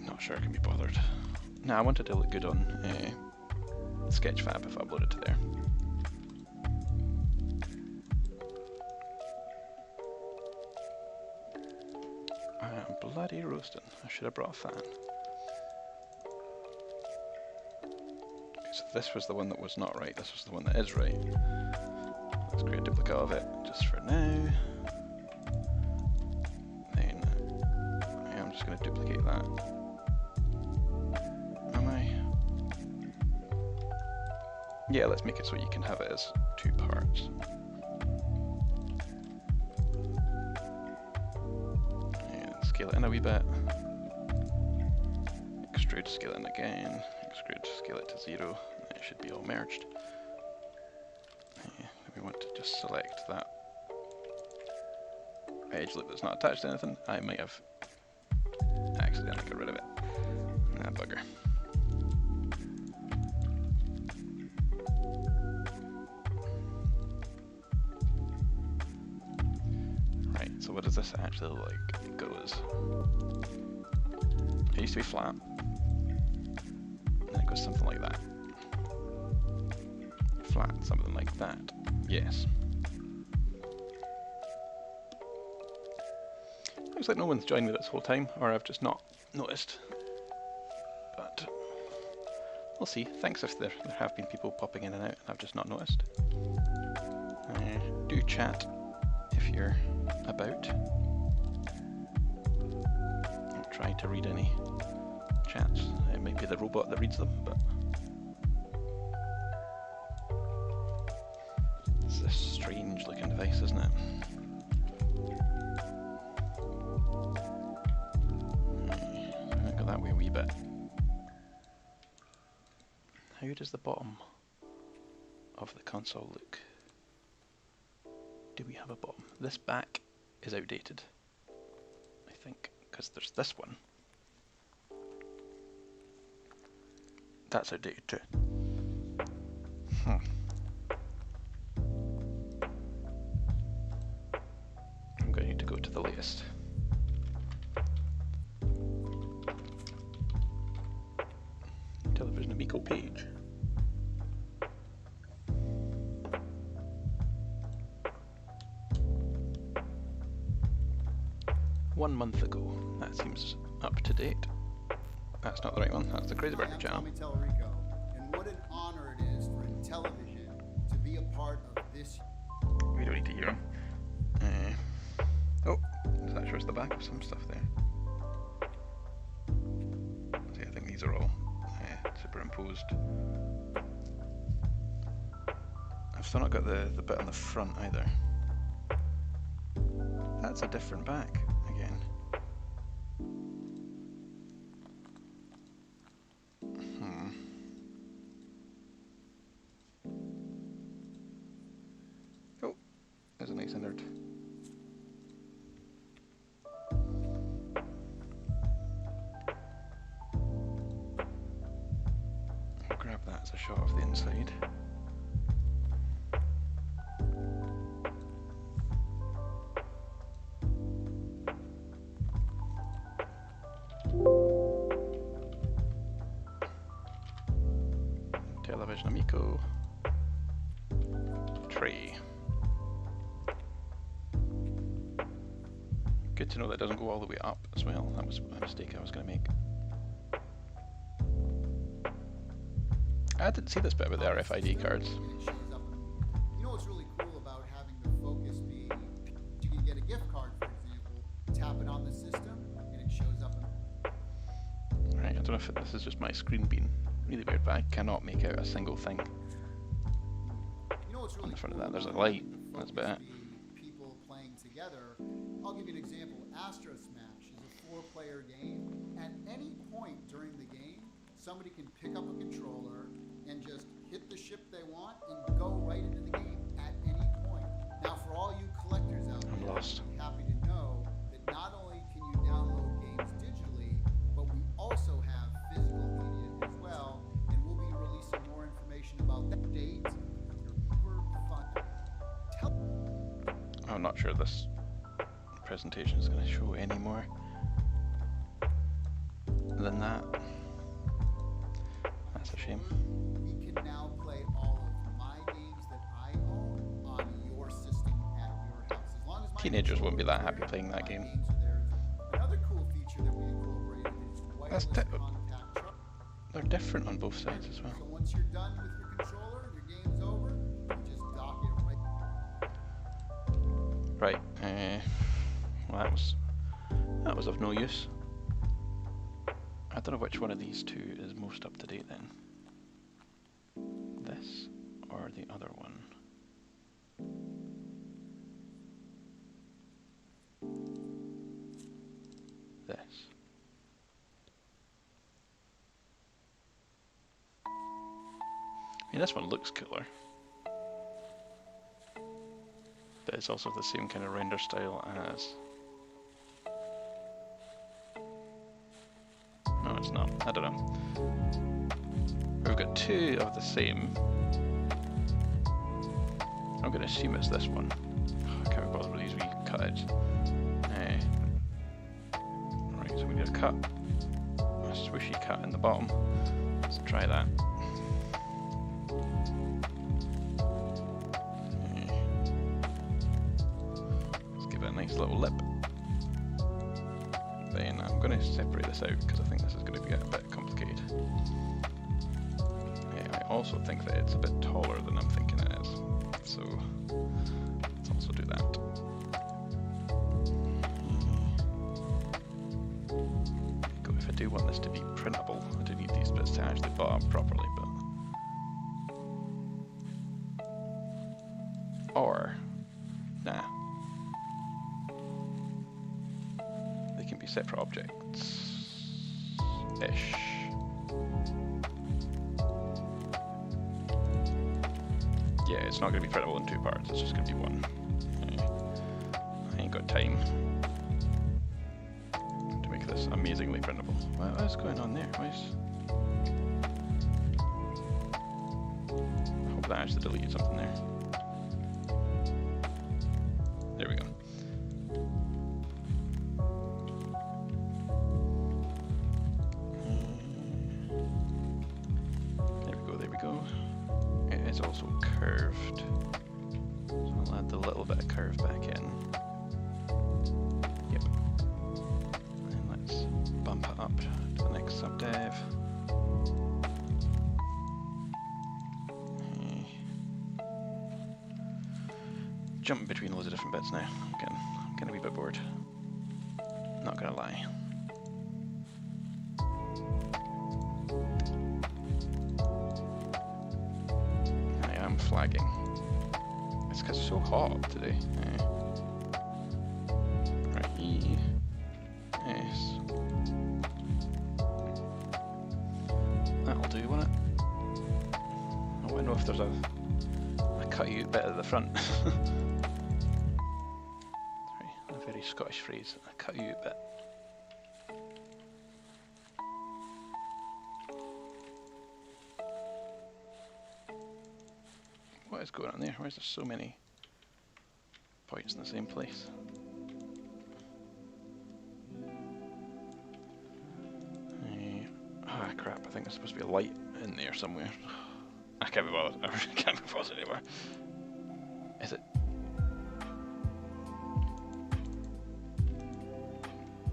not sure I can be bothered. Nah, I want it to look good on Sketchfab if I upload it to there. I am bloody roasting. I should have brought a fan. So this was the one that was not right, this was the one that is right. Let's create a duplicate of it just for now. Then I'm just going to duplicate that. Am I? Yeah, let's make it so you can have it as 2 parts. And scale it in a wee bit. Extrude, scale it in again. Extrude, scale it to 0. It should be all merged. We want to just select that edge loop that's not attached to anything. I might have accidentally got rid of it. Ah, bugger. Right, so what does this actually look like? It goes... It used to be flat. And it goes something like that. Flat, something like that. Yes. Looks like no one's joined me this whole time, or I've just not noticed. But we'll see. Thanks if there have been people popping in and out and I've just not noticed. Do chat if you're about. I'll try to read any chats. It might be the robot that reads them, but it's a strange looking device, isn't it? I'm gonna go that way a wee bit. How does the bottom of the console look? Do we have a bottom? This back is outdated, I think, because there's this one. That's outdated too. I'm going to need to go to the latest. Television Amico page. One month ago. That seems up to date. That's not the right one. That's the Crazy Burger channel. And what an honor it is for Intellivision to be a part of this. We don't need to hear him. Oh, so that shows the back of some stuff there. See, I think these are all superimposed. I've still not got the bit on the front either. That's a different back again. Oh, there's a nice innard. I'll grab that as a shot of the inside. Eco tray. Good to know that doesn't go all the way up as well. That was a mistake I was going to make. I didn't see this bit with the RFID cards. You know what's really cool about having the focus be, you can get a gift card, for example, tap it on the system, and it shows up. Right, I don't know if this is just my screen being really weird, but I cannot make out a single thing. You know what's really On the front of cool that, there's a about light. having the That's about focus it. be people playing together. I'll give you an example. Astro Smash is a 4-player game. At any point during the game, somebody can pick up a controller and just hit the ship they want and go right into the game at any point. Now, for all you collectors out I'm there, lost. I'd be happy to know that not only can you download games digitally, but we also have physical media as well, and we'll be releasing more information about that date. Super fun. I'm not sure this presentation is going to show any more than that. That's a shame. We can now play all of my games that I own on your system at your house. As long as my Teenagers won't be that controller is happy there, playing that my game. games are there as well. Another cool feature that we incorporated is wireless contact charge. They're different on both sides as well. So once you're done with your controller and your game's over, you just dock it right. Right, well that was of no use. I don't know which one of these two is most up to date then. This or the other one. This. I mean, this one looks cooler. But it's also the same kind of render style as... No, it's not. I don't know. We've got two of the same. I'm going to assume it's this one. I can't be bothered with these wee cutouts. Right, so we need a cut. A swooshy cut in the bottom. Let's try that. Let's give it a nice little lip. Then I'm going to separate this out because I think this is going to get a bit complicated. I also think that it's a bit taller than I'm thinking it is, so let's also do that. If I do want this to be printable, I do need these bits to actually bob properly, but... Or... Nah. They can be separate objects-ish. Yeah, it's not going to be printable in two parts, it's just going to be one. I ain't got time to make this amazingly printable. What is going on there? I hope that actually deleted something there. There we go. There we go. It is also curved, so I'll add the little bit of curve back in. Yep. And let's bump it up to the next subdev. Jumping between loads of different bits now. I'm getting a wee bit bored. Not gonna lie. I am flagging. It's because it's so hot today. Right. Yes. That'll do, won't it? I want to know if there's a cut-out bit at the front. Sorry, a very Scottish phrase. A cut-out bit. What is going on there? Why is there so many points in the same place? Ah, crap, I think there's supposed to be a light in there somewhere. I can't be bothered. I really can't be bothered anymore. Is it?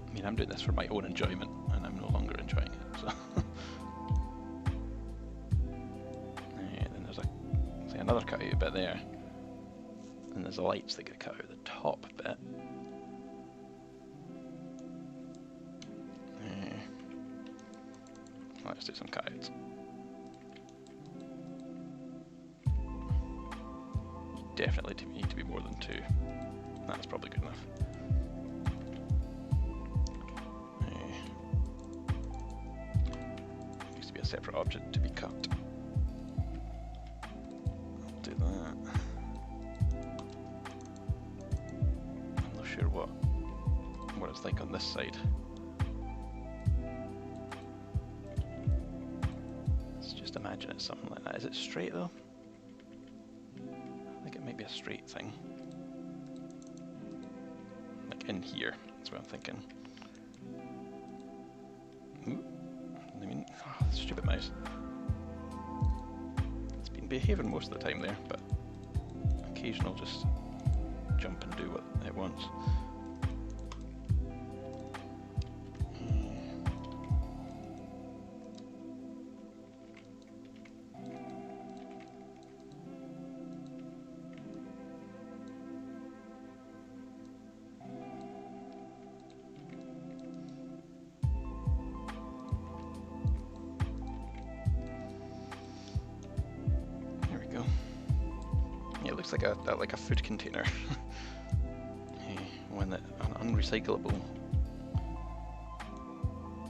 I mean, I'm doing this for my own enjoyment, and I'm no longer enjoying it, so... then there's another cutout bit there. And there's the lights that get cut out of the top bit. Let's do some cutouts. Definitely need to be more than 2. That's probably good enough. Needs to be a separate object to be cut. I'll do that. I'm not sure what it's like on this side. Let's just imagine it's something like that. Is it straight though? I think it might be a straight thing. Like in here, that's what I'm thinking. Ooh. I mean, oh, stupid mouse. It's been behaving most of the time there, but occasionally just jump and do what it wants. It looks like a food container, an unrecyclable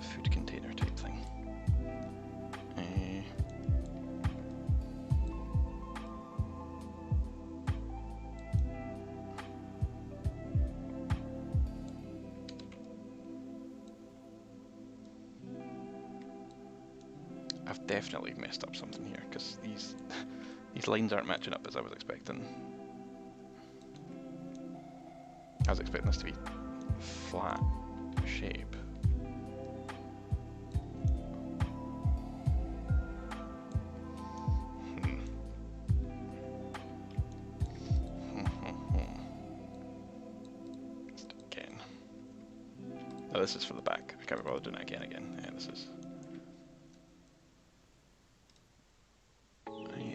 food container type thing. I've definitely messed up something here because these lines aren't matching up as I was expecting. I was expecting this to be flat shape. Just again. No, this is for the back. I can't be bothered doing it again. Yeah, this is.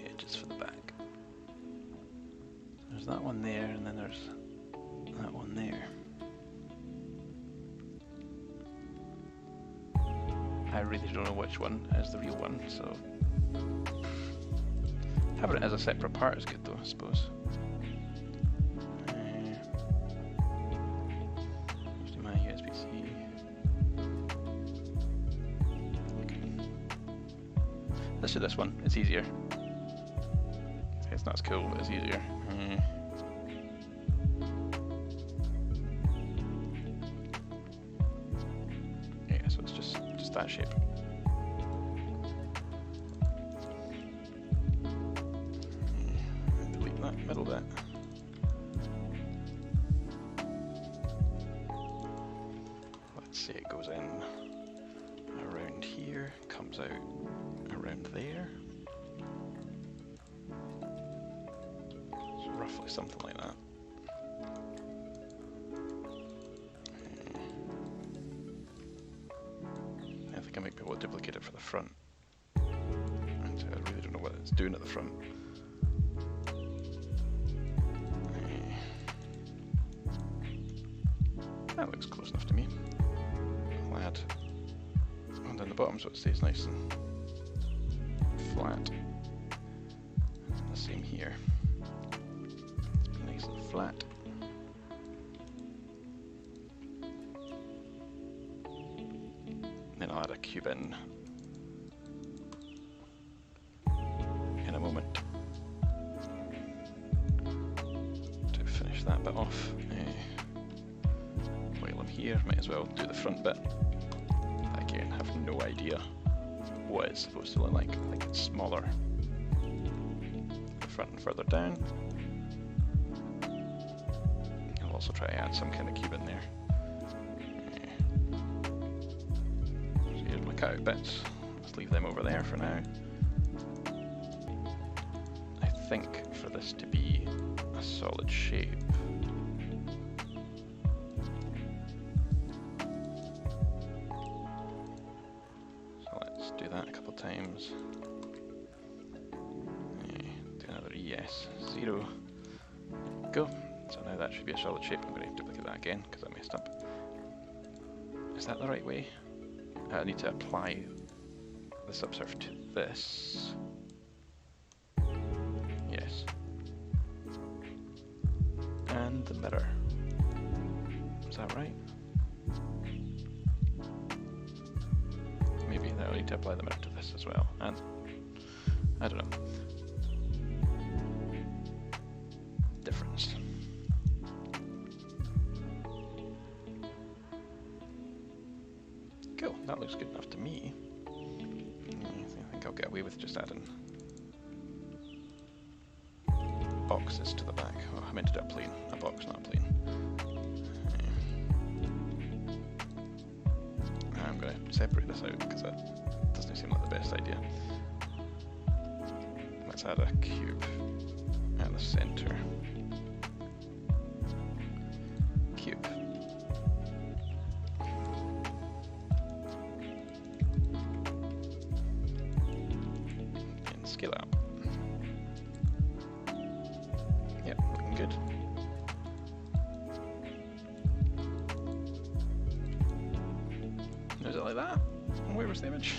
Edges for the back. There's that one there, and then there's that one there. I really don't know which one is the real one, so having it as a separate part is good though, I suppose. Let's do my USB-C. Let's do this one, it's easier. It's not as cool, but it's easier. Yeah, so it's just that shape. Delete that middle bit. Let's say it goes in around here, comes out around there. Roughly something like that. I think I might be able to duplicate it for the front. And I really don't know what it's doing at the front. That looks close enough to me. I'll add one down the bottom so it stays nice and flat. And the same here. Nice and flat. Then I'll add a cube in a moment to finish that bit off. While I'm here, might as well do the front bit. Again, have no idea what it's supposed to look like. I think it's smaller. The front and further down. I'll also try to add some kind of cube in there. So here's my cutout bits. Let's leave them over there for now. think for this to be a solid shape, so let's do that a couple times. Do another yes, 0. Go. So now that should be a solid shape. I'm going to duplicate that again because I messed up. Is that the right way? I need to apply the subsurf to this. Yes. And the mirror. Is that right? Maybe I'll need to apply the mirror to this as well. And I don't know. Difference. Cool, that looks good enough to me. I think I'll get away with just adding boxes to the back. Oh, I meant to do a plane. A box, not a plane. I'm going to separate this out because that doesn't seem like the best idea. Let's add a cube at the center. Cube. And scale up. Yep, looking good. Is it like that? Where was the image?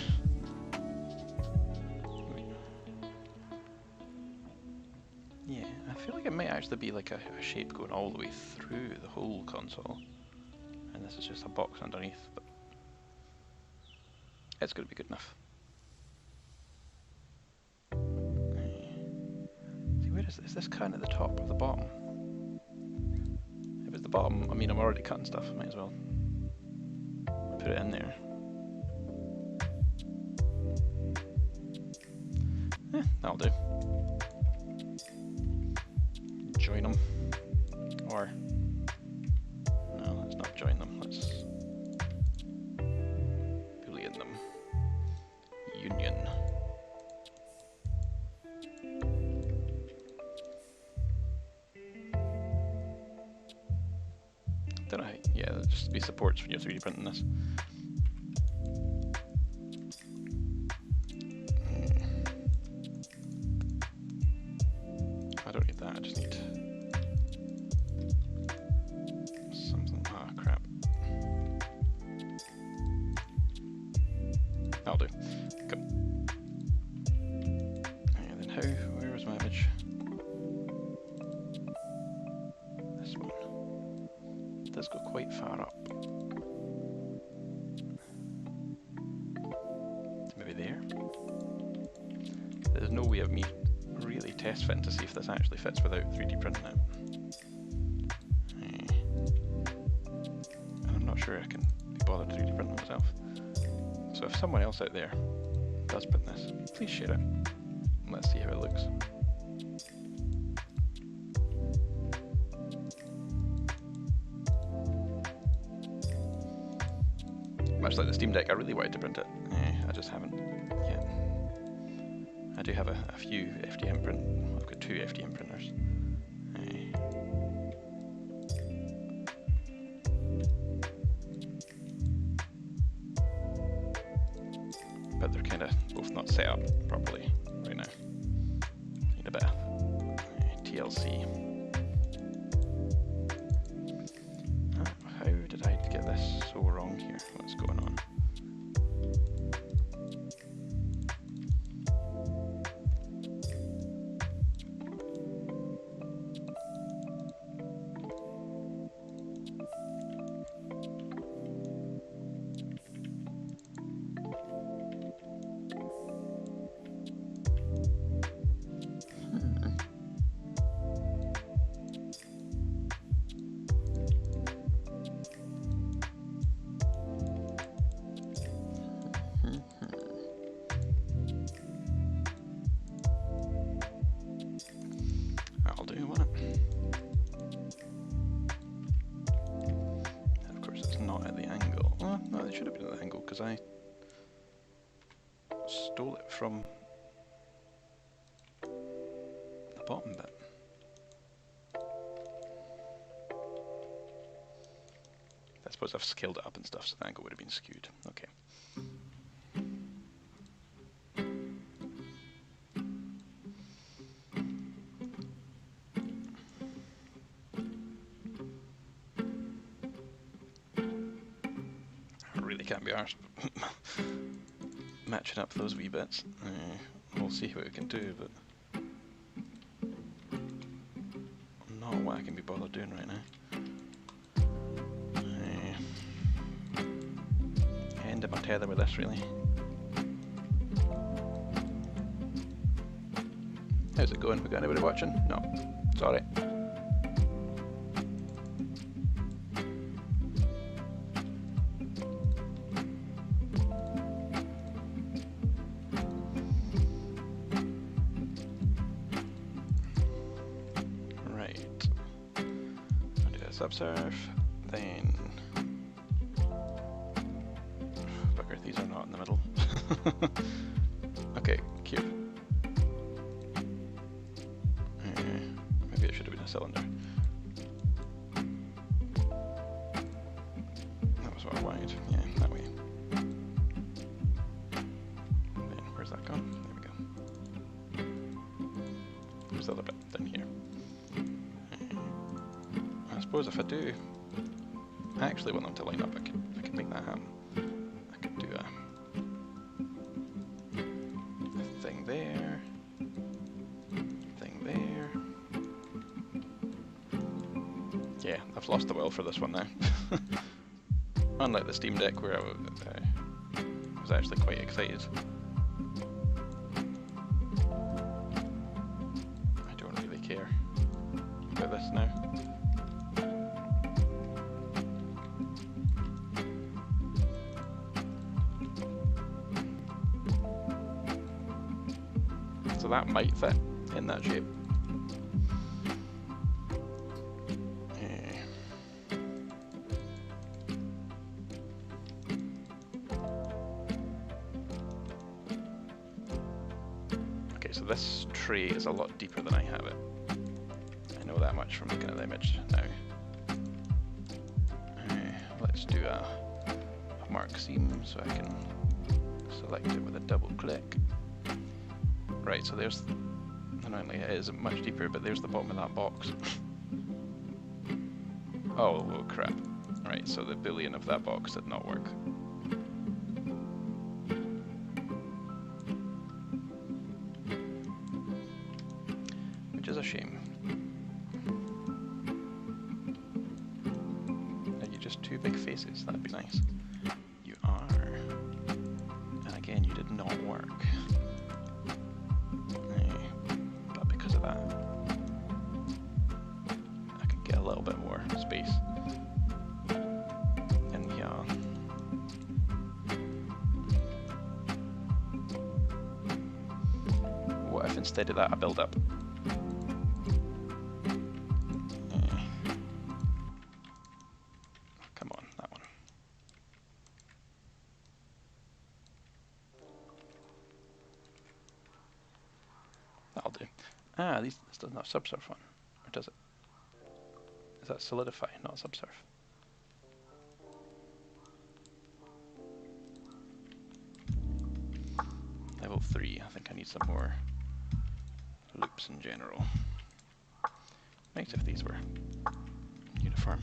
Yeah, I feel like it might actually be like a shape going all the way through the whole console. And this is just a box underneath, but it's going to be good enough. See, where is this? Is this cutting at the top or the bottom? If it's the bottom, I mean, I'm already cutting stuff, might as well put it in there. That'll do. Join them. Or, no, let's not join them. Let's boolean them. Union. Don't know how, yeah, there'll just be supports when you're 3D printing this. I don't need that, I just need something. Ah, crap. That'll do. Go. And then where was my image? This one. It does go quite far up. Maybe there? There's no way of me really test fitting to see if this actually fits without 3D printing it. And I'm not sure I can be bothered to 3D print it myself. So if someone else out there does print this, please share it. Let's see how it looks. Much like the Steam Deck, I really wanted to print it. I just haven't yet. I do have a few FDM print. I've got 2 FDM printers. But they're kind of both not set up properly right now. Need a bit of TLC. How did I get this so wrong here? What's going on? That'll do, won't it? And of course it's not at the angle. Oh, no, it should have been at the angle because I stole it from the bottom bit. I suppose I've scaled it up and stuff, so the angle would have been skewed. Okay. I really can't be arsed matching up those wee bits. We'll see what we can do, but not what I can be bothered doing right now. End of my tether with this, really. How's it going? We got anybody watching? No. Sorry. Right. I'll do a subsurf, then bugger, these are not in the middle. Okay, cube. Maybe it should have been a cylinder. That was what I wanted. Yeah, that way. And then where's that gone? There we go. There's the other bit down here. I suppose if I do, I actually want them to line up. I could make that happen. I could do a thing there, thing there. Yeah, I've lost the will for this one now. Unlike the Steam Deck, where I was actually quite excited. I don't really care about this now. So that might fit in that shape. Okay, so this tray is a lot deeper than I have it. I know that much from looking at the image now. Let's do a mark seam so I can select it with a double click. Right, so there's, annoyingly it isn't much deeper, but there's the bottom of that box. Oh crap. Right, so the boolean of that box did not work. Which is a shame. Are you just two big faces? That'd be nice. You are. And again, you did not work. But because of that, I could get a little bit more space in here. What if instead of that I build up? Come on, that one. That'll do. Ah, this doesn't have subsurf on, or does it? Is that solidify, not subsurf? Level 3, I think I need some more loops in general. Nice if these were uniform.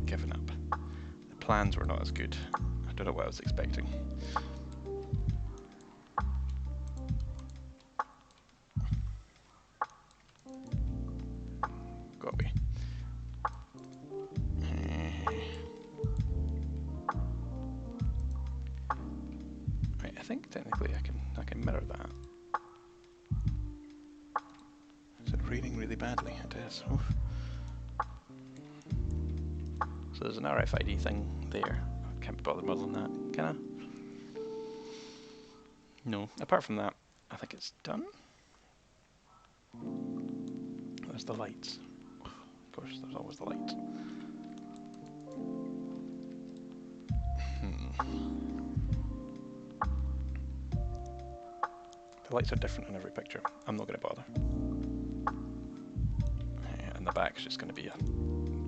Given up. The plans were not as good. I don't know what I was expecting. Go away. Right, I think technically I can mirror that. Is it raining really badly? It is. Oof. So there's an RFID thing there. I can't be bothered modeling that, can I? No. Apart from that, I think it's done. There's the lights. Of course, there's always the lights. The lights are different in every picture. I'm not going to bother. And the back's just going to be a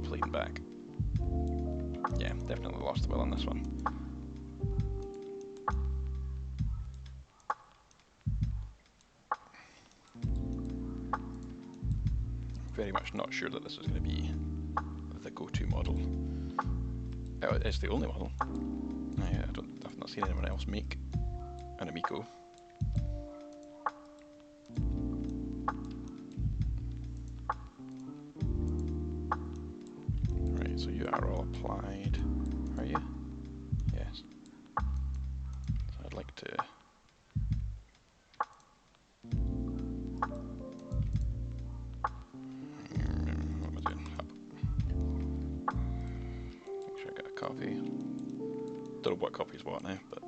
plain back. Yeah, definitely lost the will on this one. Very much not sure that this is going to be the go-to model. It's the only model. I've not seen anyone else make an Amico. Right, so you are all applied, are you? Yes. So I'd like to what am I doing? Make sure I get a copy. Don't know what copy is what now, but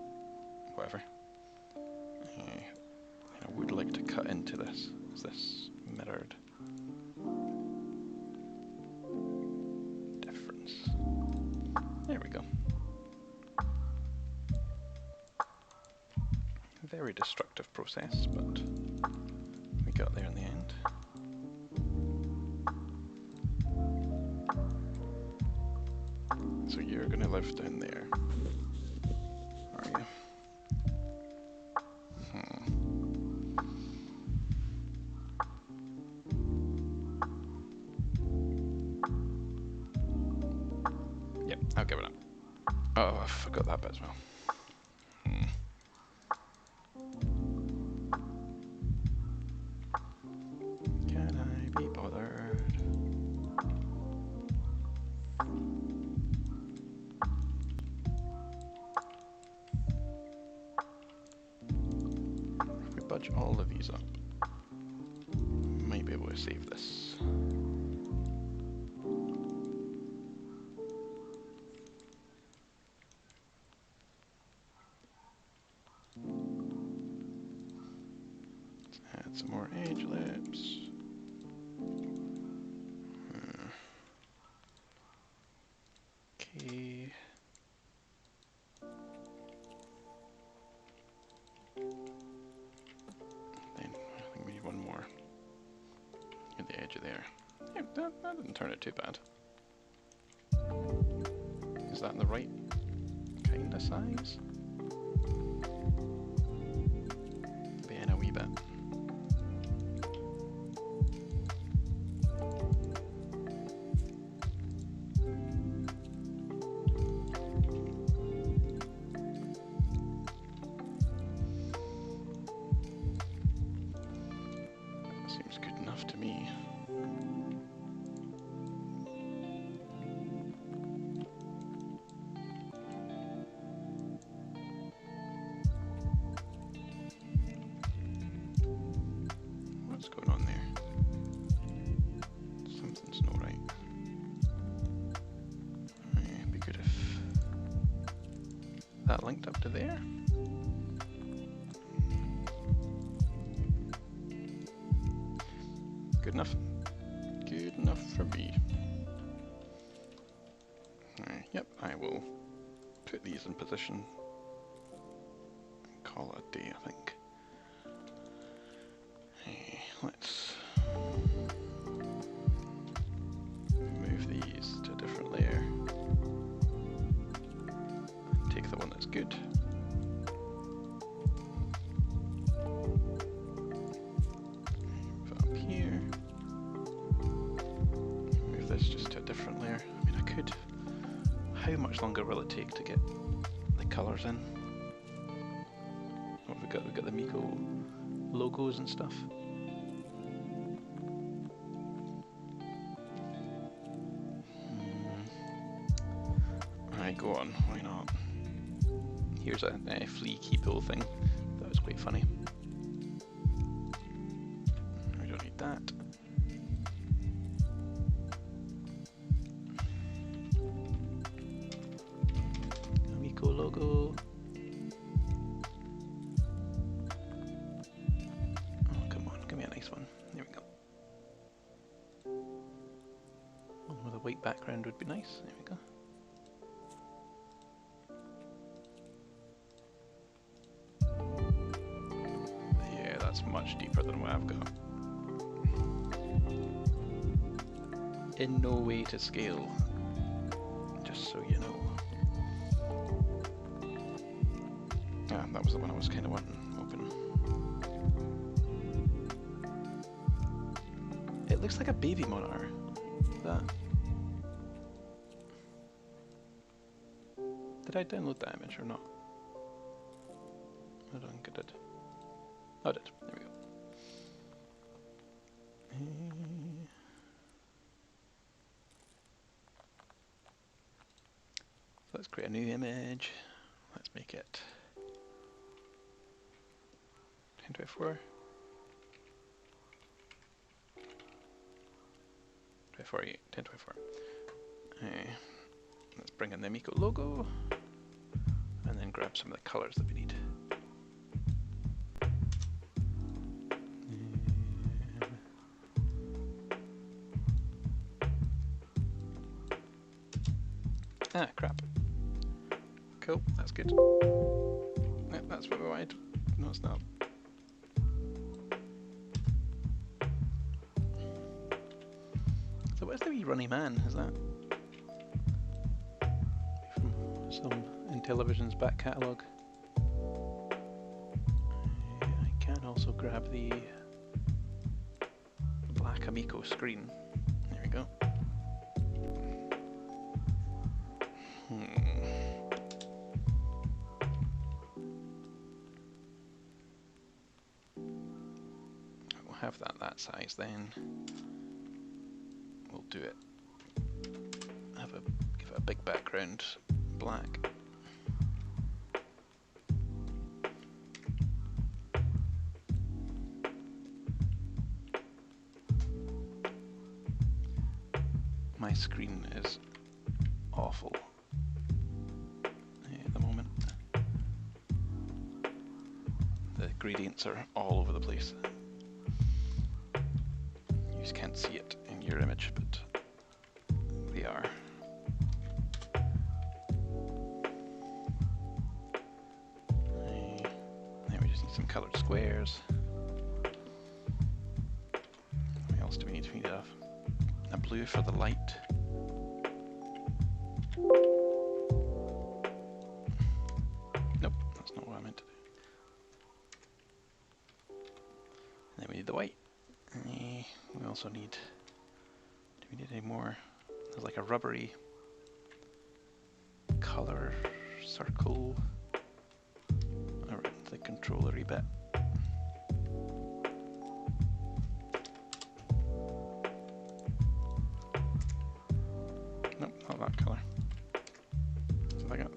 whatever. I would like to cut into this. Is this mirrored? Difference. There we go. Very destructive process, but we got there in the end. So you're going to live down there, are you? Yep, I'll give it up. Oh, I forgot that bit as well. Can I be bothered? If we budge all of these up, might be able to save this. Let's add some more edge lips. Okay. Then I think we need one more at the edge of there. Yeah, that didn't turn it too bad. Is that in the right kind of size? Maybe in a wee bit. Seems good enough to me. What's going on there? Something's not right. It'd be good if that linked up to there. Good enough? Good enough for me. Yep, I will put these in position and call it a day, I think. Let's move these to a different layer. Take the one that's good. Move it up here. Move this just to a different layer. I mean, I could. How much longer will it take to get the colours in? What have we got? We've got the Miko logos and stuff. Right, go on, why not? Here's a flea key pull thing. That was quite funny. We don't need that. Amico logo. Oh, come on, give me a nice one. There we go. white background would be nice. There we go. Yeah, that's much deeper than what I've got. In no way to scale, just so you know. Ah, that was the one I was kind of wanting open. It looks like a baby monitor. That. Did I download that image or not? I don't think I did. Oh, I did. There we go. So let's create a new image. Let's make it 1024. 1024. Let's bring in the Amico logo and then grab some of the colors that we need. Ah, crap. Cool, that's good. Yeah, that's what we wanted. No, it's not. So where's the wee runny man? Is that from some Intellivision's back catalogue? I can also grab the black Amico screen. There we go. We'll have that size then. We'll do it. Give it a big background, black. My screen is awful at the moment. The gradients are all over the place. You just can't see it in your image, but they are. Then we just need some colored squares. What else do we need? We need a blue for the light. Nope, that's not what I meant to do. And then we need the white. We also need, do we need any more? There's like a rubbery color circle around the controllery bit. Nope, not that color. Have I got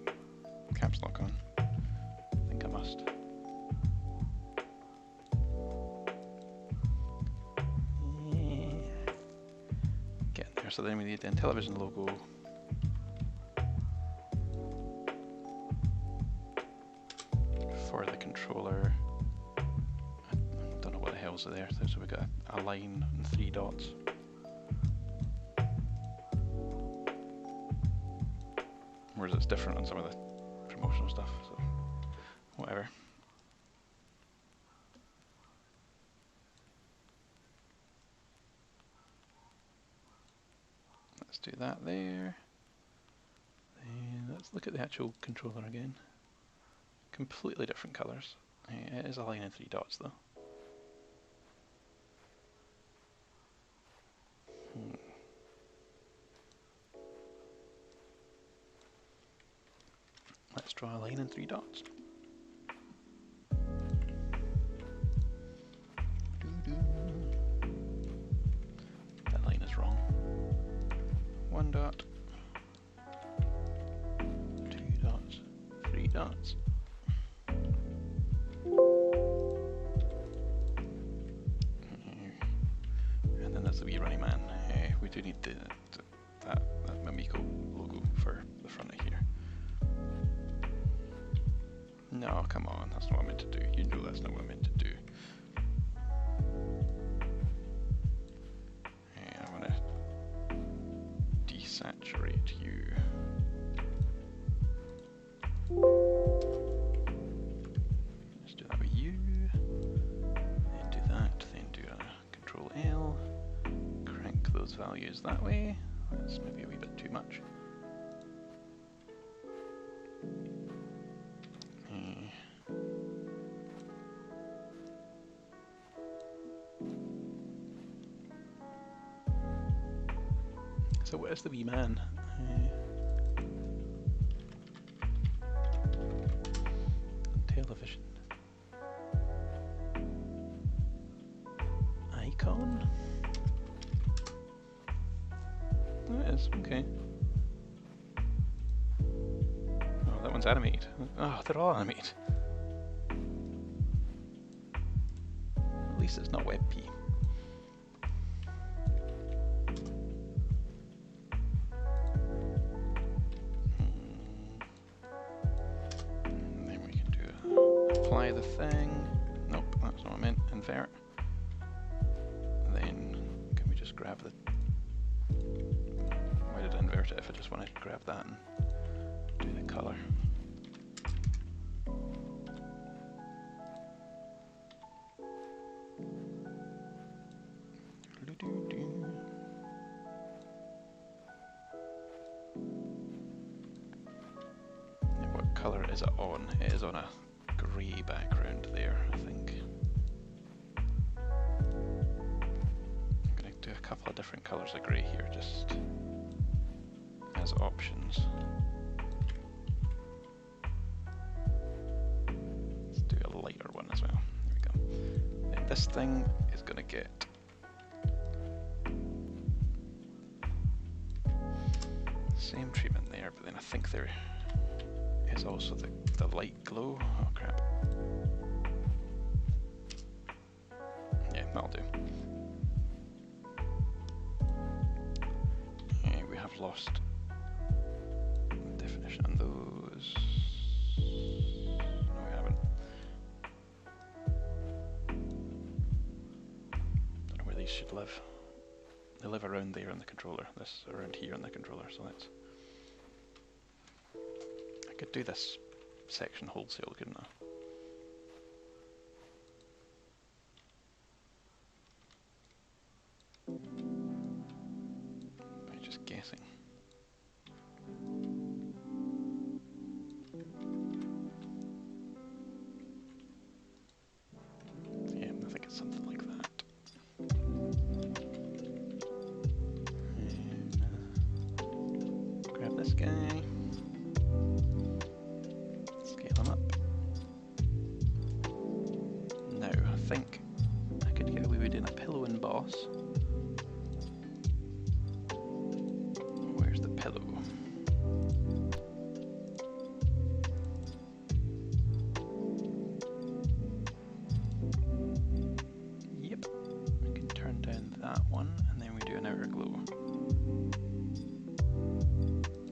caps lock on? I think I must. Get there. So then we need the Intellivision logo. For the controller. I don't know what the hell's there. So we've got a line and 3 dots. Whereas it's different on some of the promotional stuff, so whatever. Let's do that there. Then let's look at the actual controller again. Completely different colours. It is a line and 3 dots though. Let's draw a line and 3 dots. That line is wrong. 1 dot, 2 dots, 3 dots. And then there's the wee running man. We do need that Amico logo for the front of here. No, come on, that's not what I meant to do. You know that's not what I meant to do. I'm gonna Right, you. Let's do that with you. Then do that, then do a Control L. Crank those values that way. That's maybe a wee bit too much. So where's the wee man? Television. Icon? Oh, it is, okay. Oh, that one's animated. Oh, they're all animated. At least it's not WebP. Apply the thing. Nope, that's not what I meant. Invert. Then can we just grab the... Why did I invert it if I just want to grab that and do the colour? What colour is it on? It is on a grey background there, I think. I'm going to do a couple of different colours of grey here, just as options. Let's do a lighter one as well. There we go. Then this thing is going to get same treatment there, but then I think there is also the light glow. Oh crap. Yeah, that'll do. Yeah, we have lost definition on those. No, we haven't. Don't know where these should live. They live around there on the controller. This around here on the controller, so let's... I could do this section wholesale, couldn't I? By just guessing. Yeah, I think it's something like that. And, grab this guy. Scale him up. Now, I think I could get away with doing a pillow emboss. Where's the pillow? Yep, I can turn down that one and then we do an outer glow.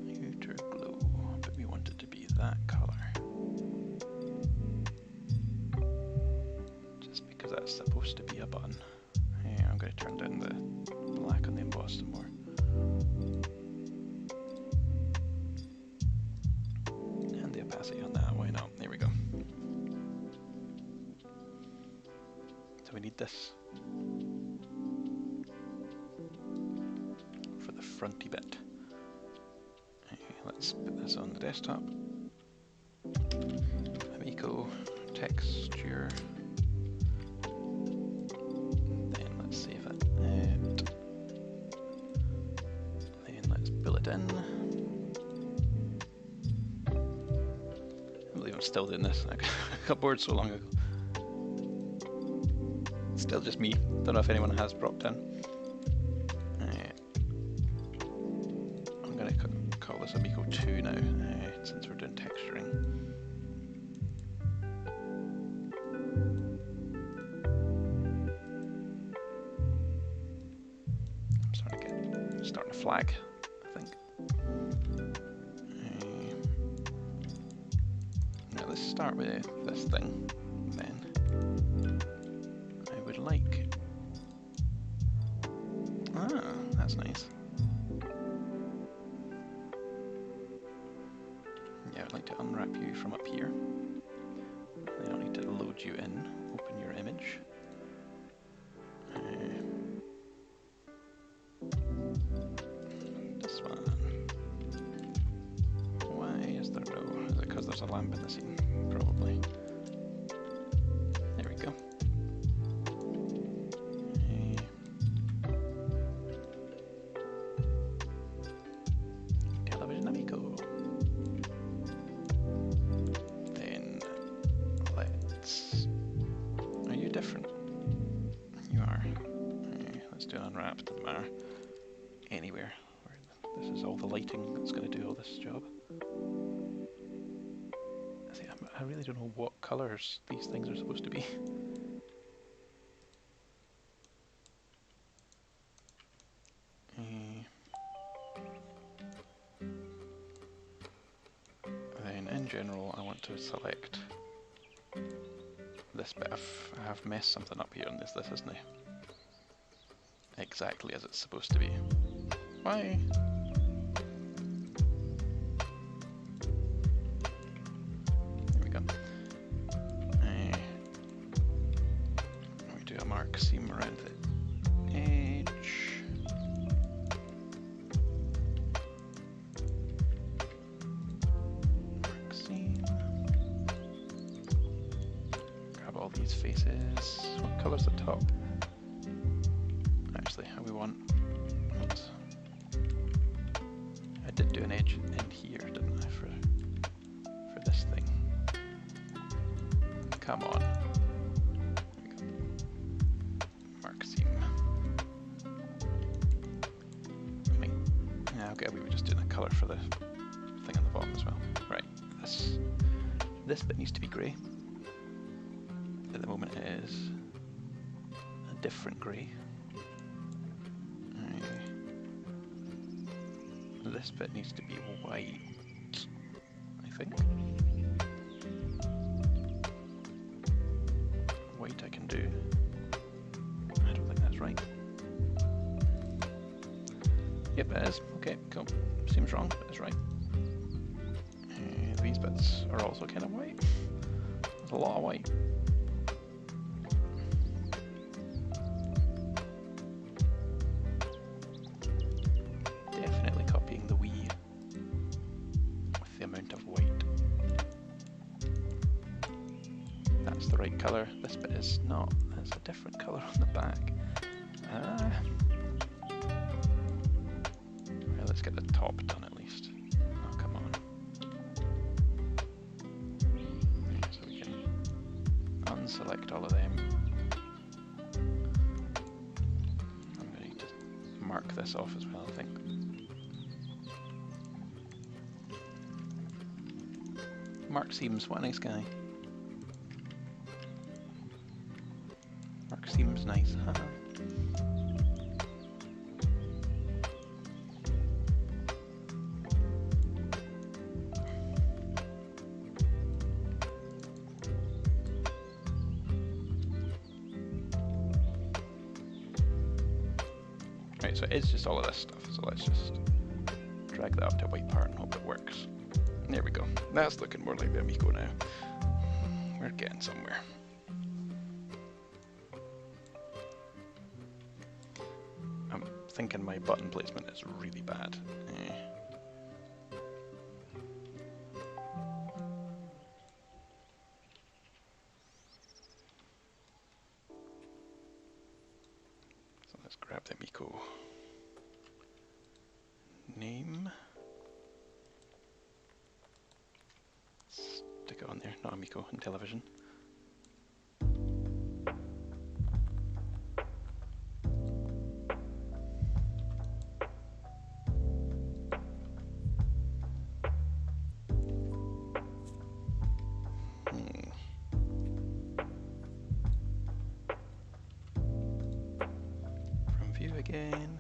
Outer glow, but we want it to be that colour. Just because that's supposed to be a button. Yeah, I'm going to turn down the black on the emboss some more. And the opacity on that, why not? There we go. So we need this for the fronty bit. Okay, let's put this on the desktop. Amico, texture. Then let's save it. Then let's fill it in. I believe I'm still doing this. I got bored so long ago. Still just me. Don't know if anyone has dropped in. I'm going to call this Amico 2 now, since we're doing texturing. I'm starting to flag, I think. Now let's start with this thing, then. I would like... Ah, that's nice. Yeah, I'd like to unwrap you from up here. Then I'll need to load you in, open your image. This one. Why is there no... Is it because there's a lamp in the scene? Probably. There we go. Television amigo. Then let's... Are you different? You are. Let's do an unwrap, doesn't matter. Anywhere. This is all the lighting that's going to do all this job. See, I really don't know what colours these things are supposed to be. Then in general I want to select this bit. I have messed something up here on this isn't it? Exactly as it's supposed to be. Why? There we go. We do a mark seam around the edge. Mark seam. Grab all these faces. What colour's the top? Actually, we want... Oops. I did do an edge in here, didn't I, for this thing? Come on. There we go. Mark seam. Yeah, okay, we were just doing a colour for the thing on the bottom as well. Right, this bit needs to be grey. At the moment it is a different grey. This bit needs to be white, I think. White I can do. I don't think that's right. Yep, it is. Okay, cool. Seems wrong, but it's right. These bits are also kind of white. There's a lot of white. Definitely copying the Wii with the amount of white. That's the right colour. This bit is not. There's a different colour on the back. Well, let's get the top done at least. Oh, come on. So we can unselect all of them. I'm going to need to mark this off as well, I think. Mark seems, what a nice guy. Mark seems nice, haha. Right, so it's just all of this stuff, so let's just drag that up to a white part and hope it works. There we go. That's looking more like the Amico now. We're getting somewhere. I'm thinking my button placement is really bad. So let's grab the Amico name. Stick it on there, not Amico, in television. From view again.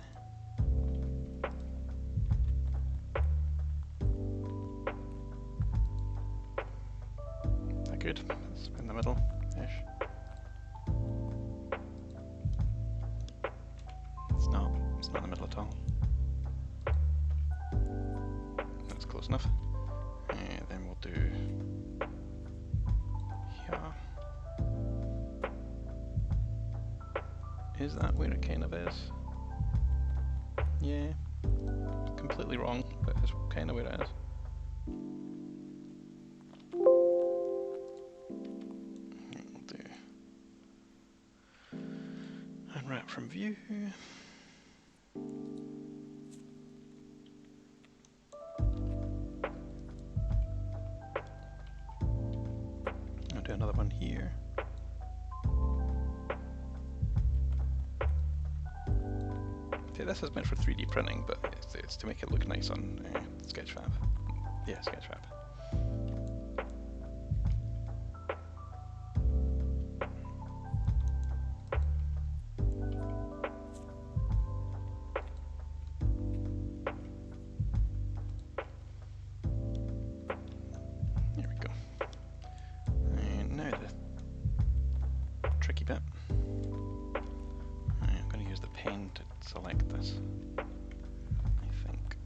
Good. It's in the middle-ish. It's not in the middle at all. That's close enough. And then we'll Is that where it kind of is? Yeah. Completely wrong, but it's kind of where it is. We'll do unwrap from view. I'll do another one here. Okay, this is meant for 3D printing, but it's to make it look nice on Sketchfab. Yeah, Sketchfab. There we go. And now the tricky bit. I'm going to use the pen to select this. I think.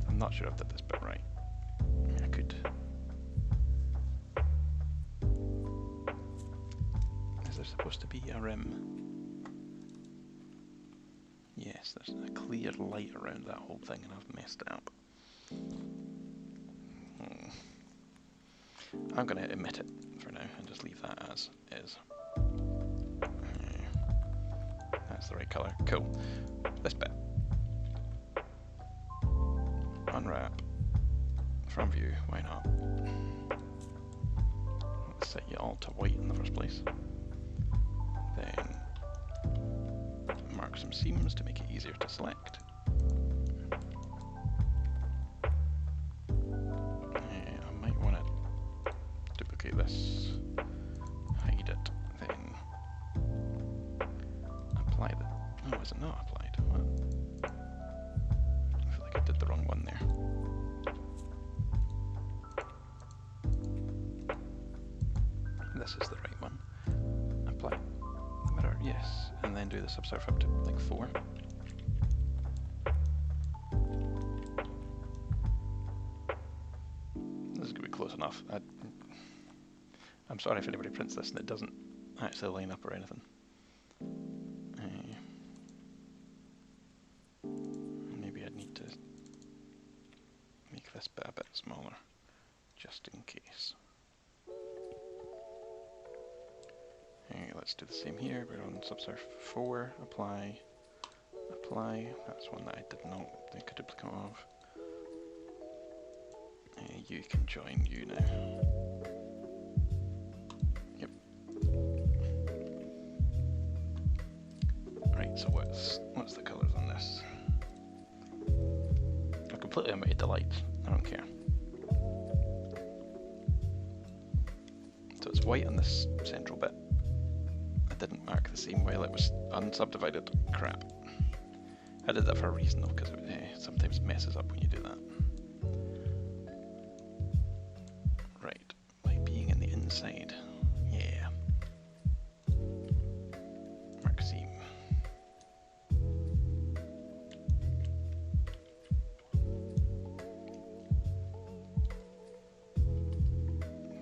I'm not sure I've did this bit right. I could. Is there supposed to be a rim? Yes, there's a clear light around that whole thing and I've messed it up. I'm going to omit it for now and just leave that as is. That's the right colour. Cool. This bit. Unwrap. From view. Why not? Let's set you all to white in the first place. Then mark some seams to make it easier to select. I might want to duplicate this, hide it, then apply the... Oh, is it not applied? What? I feel like I did the wrong one there. This is the right one. Apply the mirror, yes, and then do the subsurf up to like 4. This is going to be close enough. I'm sorry if anybody prints this and it doesn't actually line up or anything. Maybe I'd need to make this bit a bit smaller, just in case. Let's do the same here. We're on subsurf 4, apply, apply. That's one that I did not make a duplicate of. You can join you now. Yep. Right, so what's the colours on this? I completely omitted the lights. I don't care. So it's white on this central bit. I didn't mark the seam while it was unsubdivided. Crap. I did that for a reason though, because it sometimes messes up when you do that. Right, by being in the inside. Yeah. Mark seam.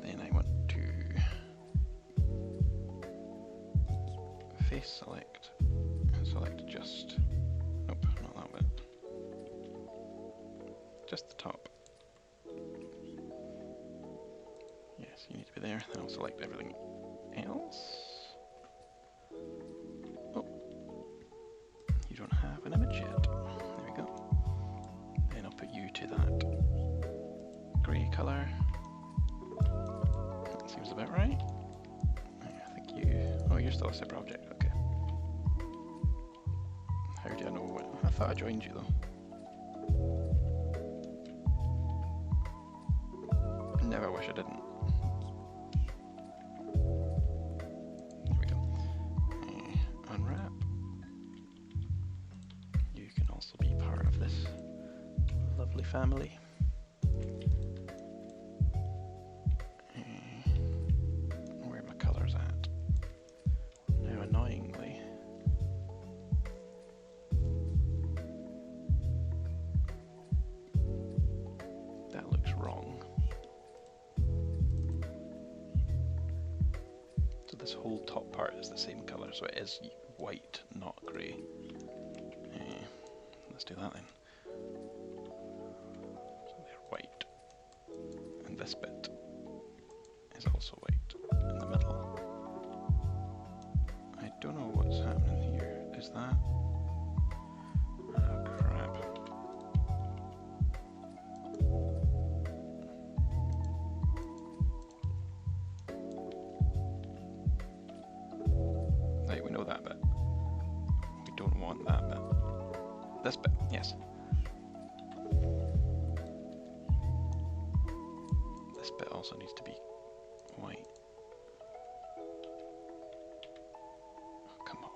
Then I want to face select and select just, nope, not that bit, just the top. Yes, you need to be there, then I'll select everything else. Oh, you don't have an image yet. There we go. Then I'll put you to that grey colour. That seems about right. I think you... Oh, you're still a separate object, okay. How do I know what... I thought I joined you though. Never wish I didn't. There we go. Unwrap. You can also be part of this lovely family. Where are my colours at? Now annoyingly, that looks wrong. So this whole top part is the same colour, so it is white, not grey. Let's do that then. So they're white. And this bit is also white in the middle. I don't know what's happening here. Is that... oh crap. Right, we know that bit. We don't want that bit. This bit, yes. This bit also needs to be white. Oh, come on.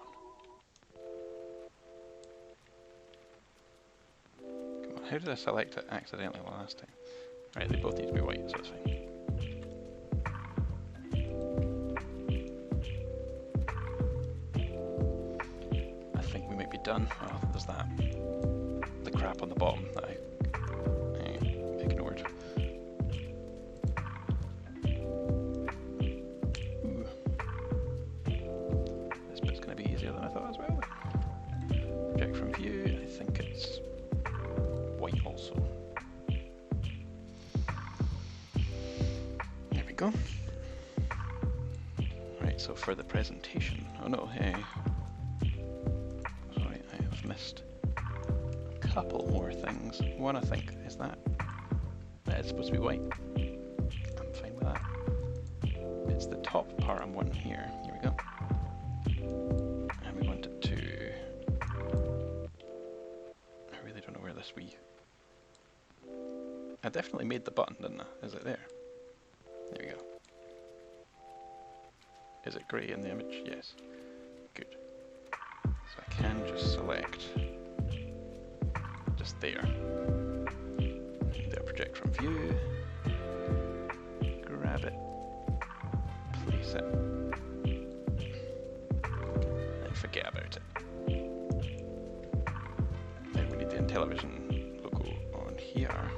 Come on, how did I select it accidentally last time? Right, they both need to be white, so that's fine. I think we might be done. Oh, there's that. The crap on the bottom that I ignored. Ooh. This bit's going to be easier than I thought as well. Project from view, I think it's white also. There we go. Right, so for the presentation, oh no, hey. Sorry, I have missed a couple more things. One I think is that it's supposed to be white. I'm fine with that. It's the top part I'm wanting here. Here we go. And we want it to... I really don't know where this wee... I definitely made the button, didn't I? Is it there? There we go. Is it grey in the image? Yes. Good. So I can just select just there. There, project from view. Grab it. Place it. And forget about it. Then we need the Intellivision logo on here.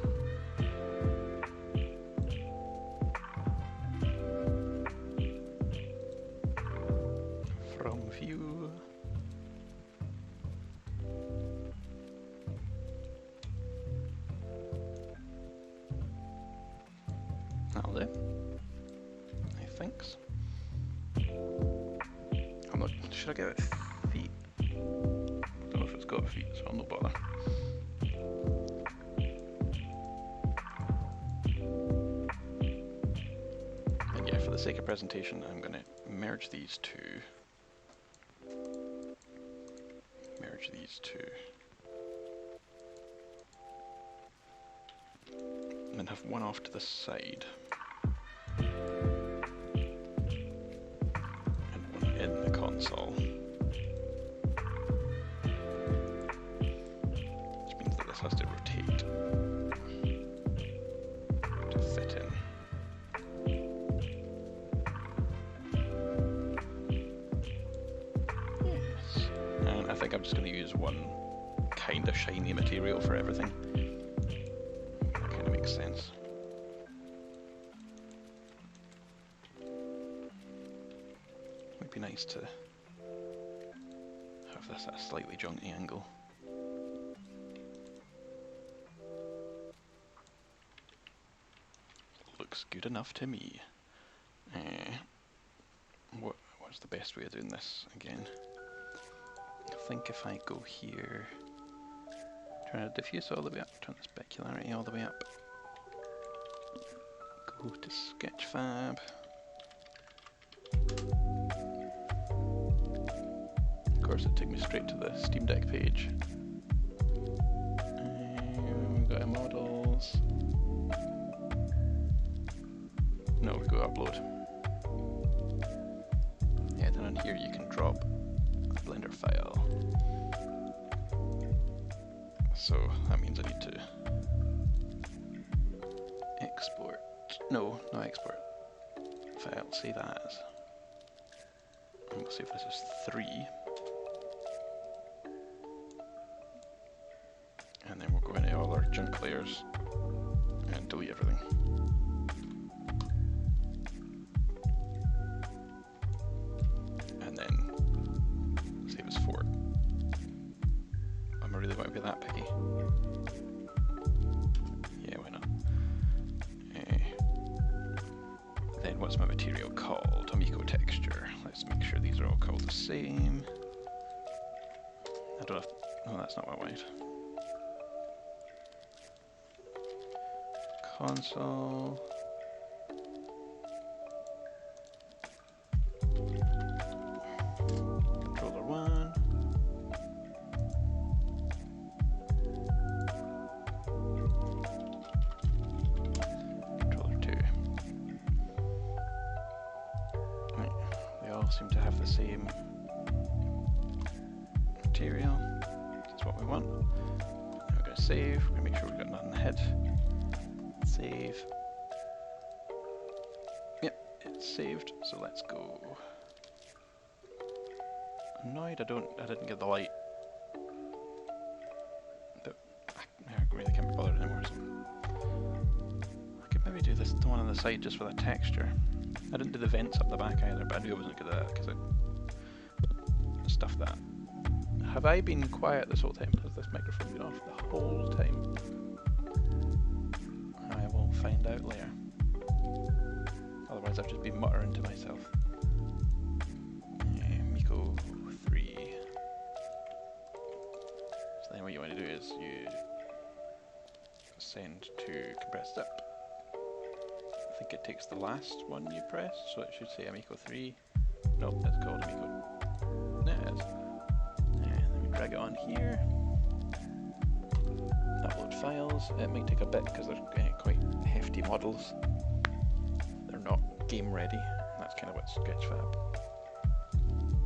From view. That'll do. I think so. I'm not. Should I give it feet? I don't know if it's got feet, so I'll not bother. And yeah, for the sake of presentation, I'm going to merge these two. Merge these two. And then have one off to the side. And one in the console. Which means that this has to rotate to fit in. Yes. And I think I'm just going to use one kind of shiny material for everything. That kind of makes sense. Would be nice to have this at a slightly jaunty angle. Looks good enough to me. What's the best way of doing this again? I think if I go here, turn the diffuse all the way up, turn the specularity all the way up, go to Sketchfab. Of course it took me straight to the Steam Deck page. We've got our models. No, we go upload. Yeah, then on here you can drop a Blender file. So that means I need to export. No, not export. File, save as. And we'll see if this is 3. And then we'll go into all our junk layers and delete everything. Then what's my material called? Amico texture. Let's make sure these are all called the same. I don't know if... No, that's not what I wanted. Console. Controller 1. Controller 2. Right. They all seem to have the same material. That's what we want. Now we're going to save. We're going to make sure we've got nothing ahead. Save. Yep, it's saved. So let's go. Annoyed I didn't get the light. But I really can't be bothered anymore. So I could maybe do this the one on the side just with a texture. I didn't do the vents up the back either, but I knew I wasn't good at that because I stuffed that. Have I been quiet this whole time? Has this microphone been off the whole time? I will find out later. Otherwise I've just been muttering to myself. Miko 3. So then what you want to do is you send to compress zip. I think it takes the last one you press, so it should say Amico 3. Nope, it's called Amico. No, it is. And then we drag it on here. Upload files. It might take a bit because they're quite hefty models. They're not game ready. That's kind of what Sketchfab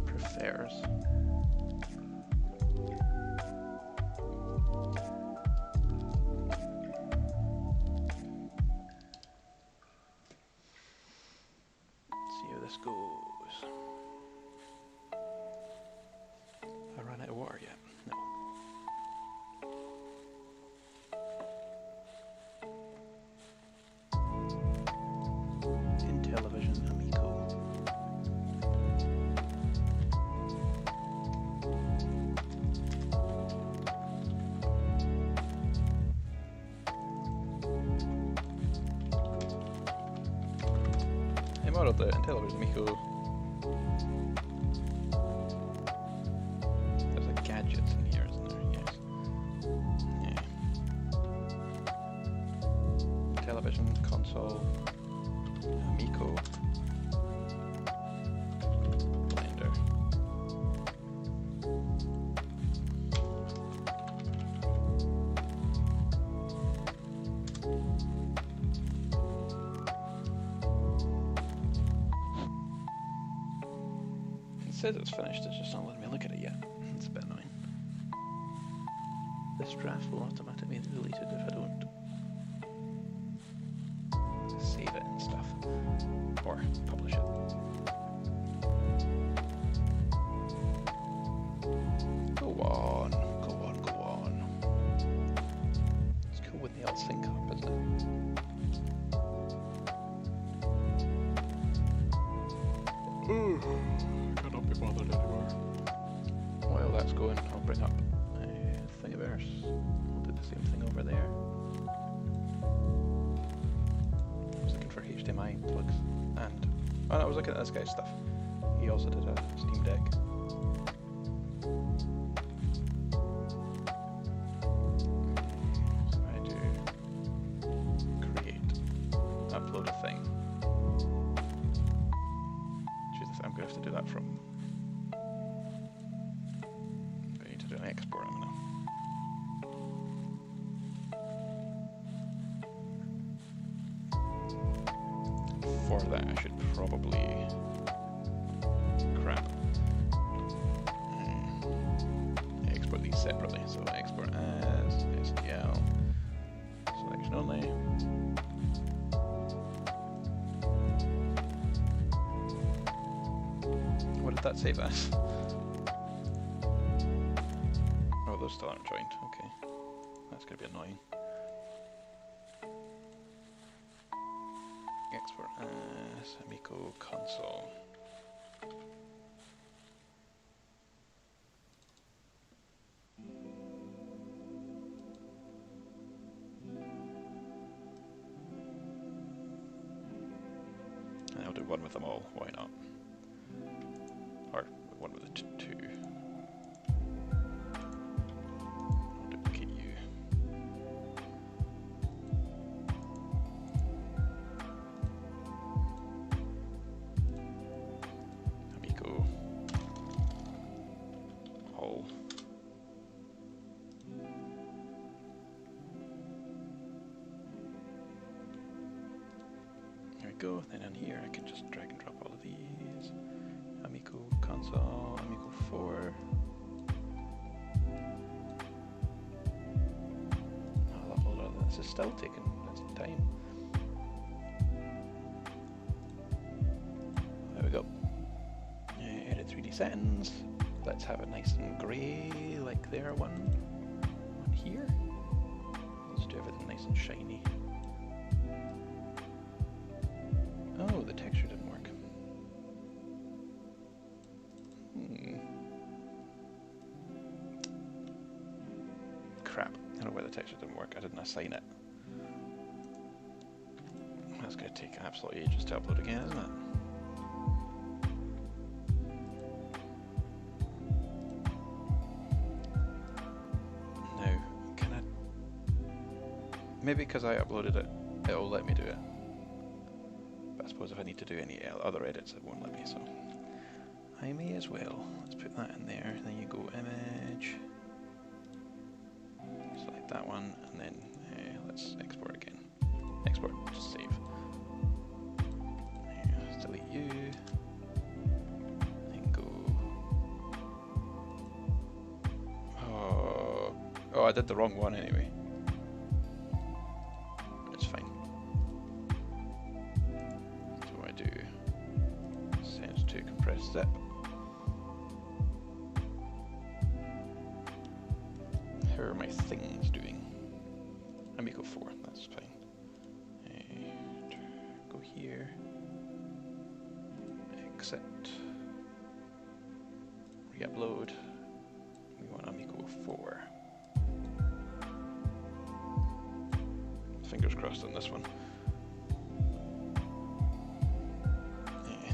prefers. See how this goes. Have I run out of water yet? No. Television Amico. I modeled the Intellivision Amico. There's like gadgets in here, isn't there? Yes. Yeah. Television, console. Amico Blender. It says it's finished, it's just not letting me look at it yet. It's a bit annoying. This draft will automatically be deleted if I don't save it and stuff, or publish it. Go on, go on, go on. It's cool when they all sync up, isn't it? Cannot be bothered anymore. While that's going, I'll bring up Thingiverse. We'll do the same thing over there. For HDMI plugs, and oh no, I was looking at this guy's stuff. He also did a Steam Deck. So I do create, upload a thing. Jesus, I'm going to have to do that from. I need to do an export. I'm gonna. For that, I should probably export these separately. So export as STL, selection only. What did that save as? Oh, those still aren't joined. Okay, that's gonna be annoying. Export as Amico console. one with them all, why not? Or one with the two. I'll duplicate you. Amico. All. There we go, then in here I can just drag and drop all of these. Amico console, Amico 4. I'll upload all this. This is still taking its time. There we go. Edit 3D settings. Let's have it nice and grey like there one here. Let's do everything nice and shiny. Oh, the texture didn't work. Crap. I don't know why the texture didn't work. I didn't assign it. That's going to take absolutely ages to upload again, isn't it? Now, can I... Maybe because I uploaded it, it'll let me do it. But I suppose if I need to do any other edits, it won't let me, so... I may as well. Let's put that in there, then you go image... Select that one, and then let's export again. Export, just save. Let's delete you. Then go... Oh, I did the wrong one anyway. It's fine. So I do send to compress zip. How are my things doing? Amico 4, that's fine. Go here. Exit. Re-upload. We want Amico 4. Fingers crossed on this one.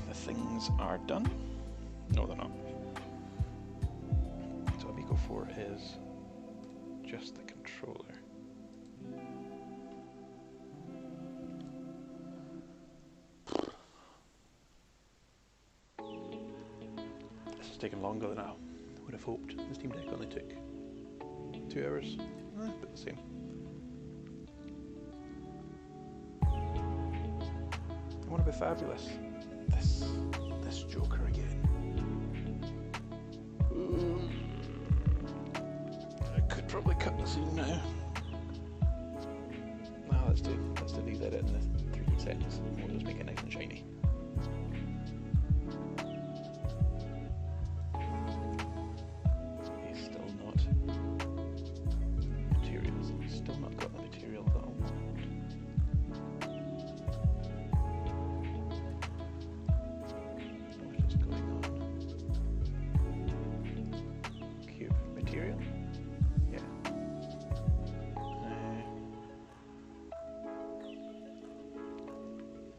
The things are done. No, they're not. So Amico 4 is just the controller. This is taking longer than I would have hoped. The Steam Deck only took 2 hours, but the same. I want to be fabulous. This Joker again. I could probably cut the scene now. No, let's do these edit in the 3D settings. We'll just make it nice and shiny. He's still not materials. He's still not got the materials that I want. What is going on? Cube material? Yeah.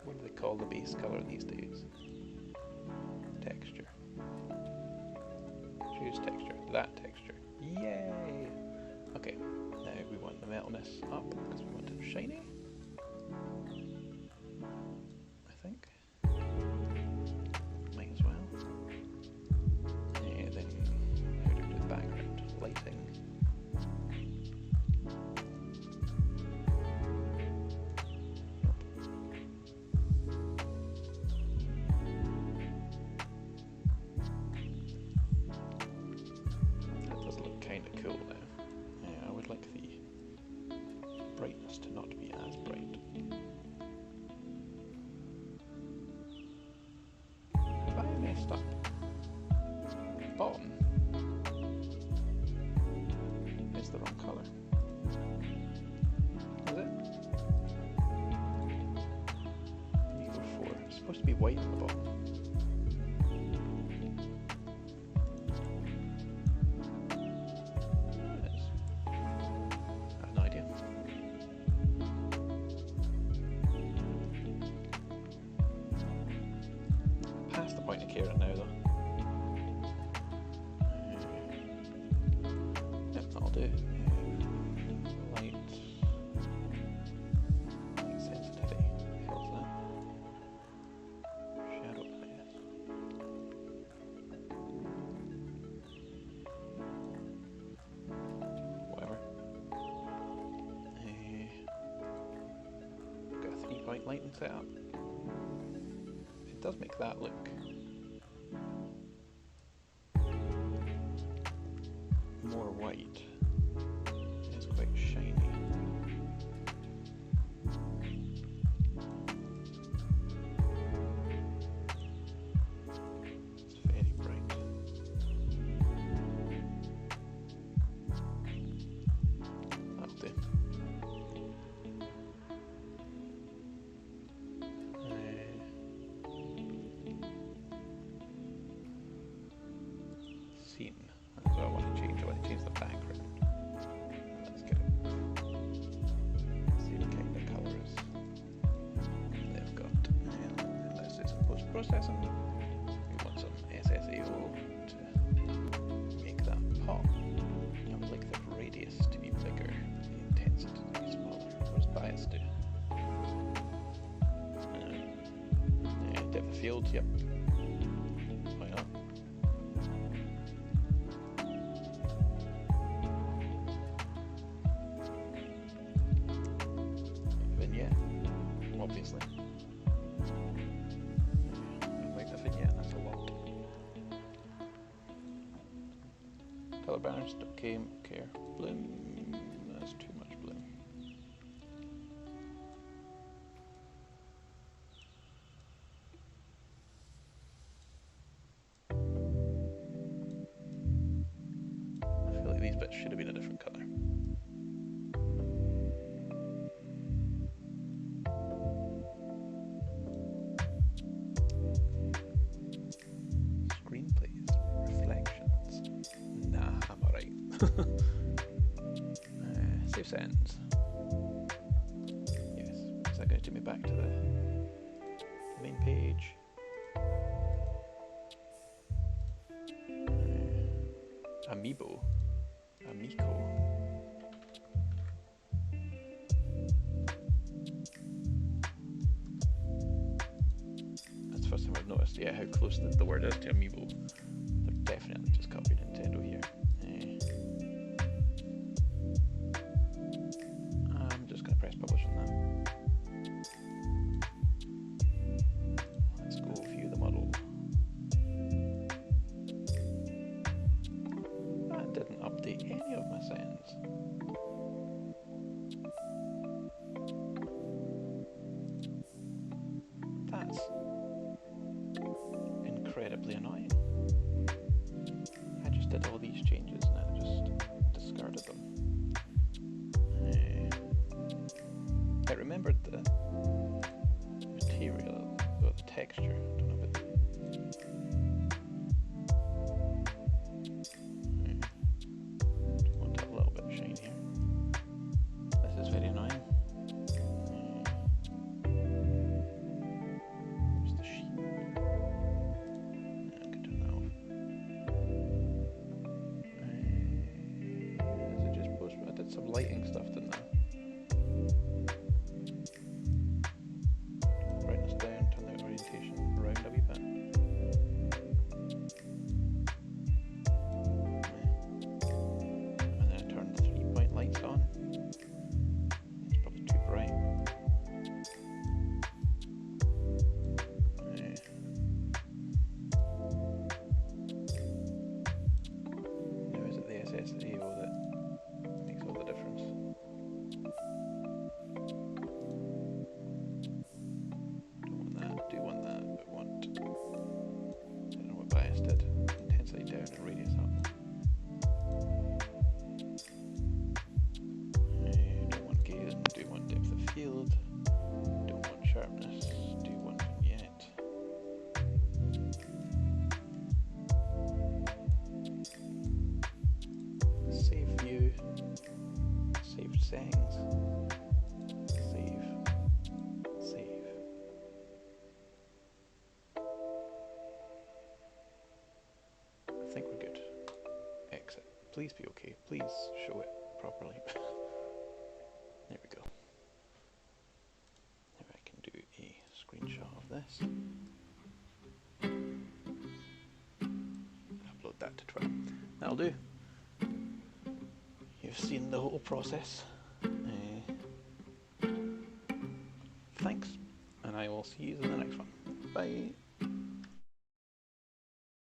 What do they call the base color these days? Texture. Choose texture. That texture. Yay! Okay, now we want the metalness up because we want it shiny. I think. Might as well. And then how do we do the background? Lighting. That does look kind of cool now. I would like the brightness to not be as bright. Have I messed up? Bottom is the wrong colour. Is it? Amico 4. It's supposed to be white on the bottom. It is. I have no idea. past the point of caring now though. Yep, that'll do. Light sensitivity. How's that? Shadow bias. Whatever. Got a 3-point lighting setup. It does make that look more white. It's quite shiny. It's very bright. That'll do. Scene. That's what I want to change. I want to change the background. Let's get it. See what kind of colours they've got. And let's do some post-processing. We want some SSAO to make that pop. I would like the radius to be bigger, the intensity to be smaller. What does bias do? Depth of field, yep. Why not? Vignette, obviously. I like the vignette, that's a lot. Color balance, okay, care. Bloom, that's too much bloom. I feel like these bits should have been a different colour. Screenplays, reflections. Nah, I'm alright. Save settings. Yes, is that going to take me back to the main page? Amiibo. Amico. That's the first time I've noticed, yeah, how close the word is to Amiibo. They're definitely just copied Nintendo here. I'm just going to press publish on that. Let's go view the model. That didn't update any of my settings. That's incredibly annoying. I just did all these changes and I just discarded them. It remembered the material, or the texture. I don't know about do want it a little bit shinier. This is very annoying. Where's the sheet? I can turn that off. Is it just post? I did some lighting stuff, didn't I? Brightness down, turn the orientation around a wee bit. And then I turned the 3-point lights on. It's probably too bright. Now is it the SSAO that makes all the difference? Don't want that, do want that, but want, I don't know what bias did. Intensity down and radius up. Don't want gain, do want depth of field. Don't want sharpness, do want vignette. Save view, save settings, save. Please be okay. Please show it properly. There we go. Now I can do a screenshot of this. Upload that to Twitter. That'll do. You've seen the whole process. Thanks, and I will see you in the next one. Bye.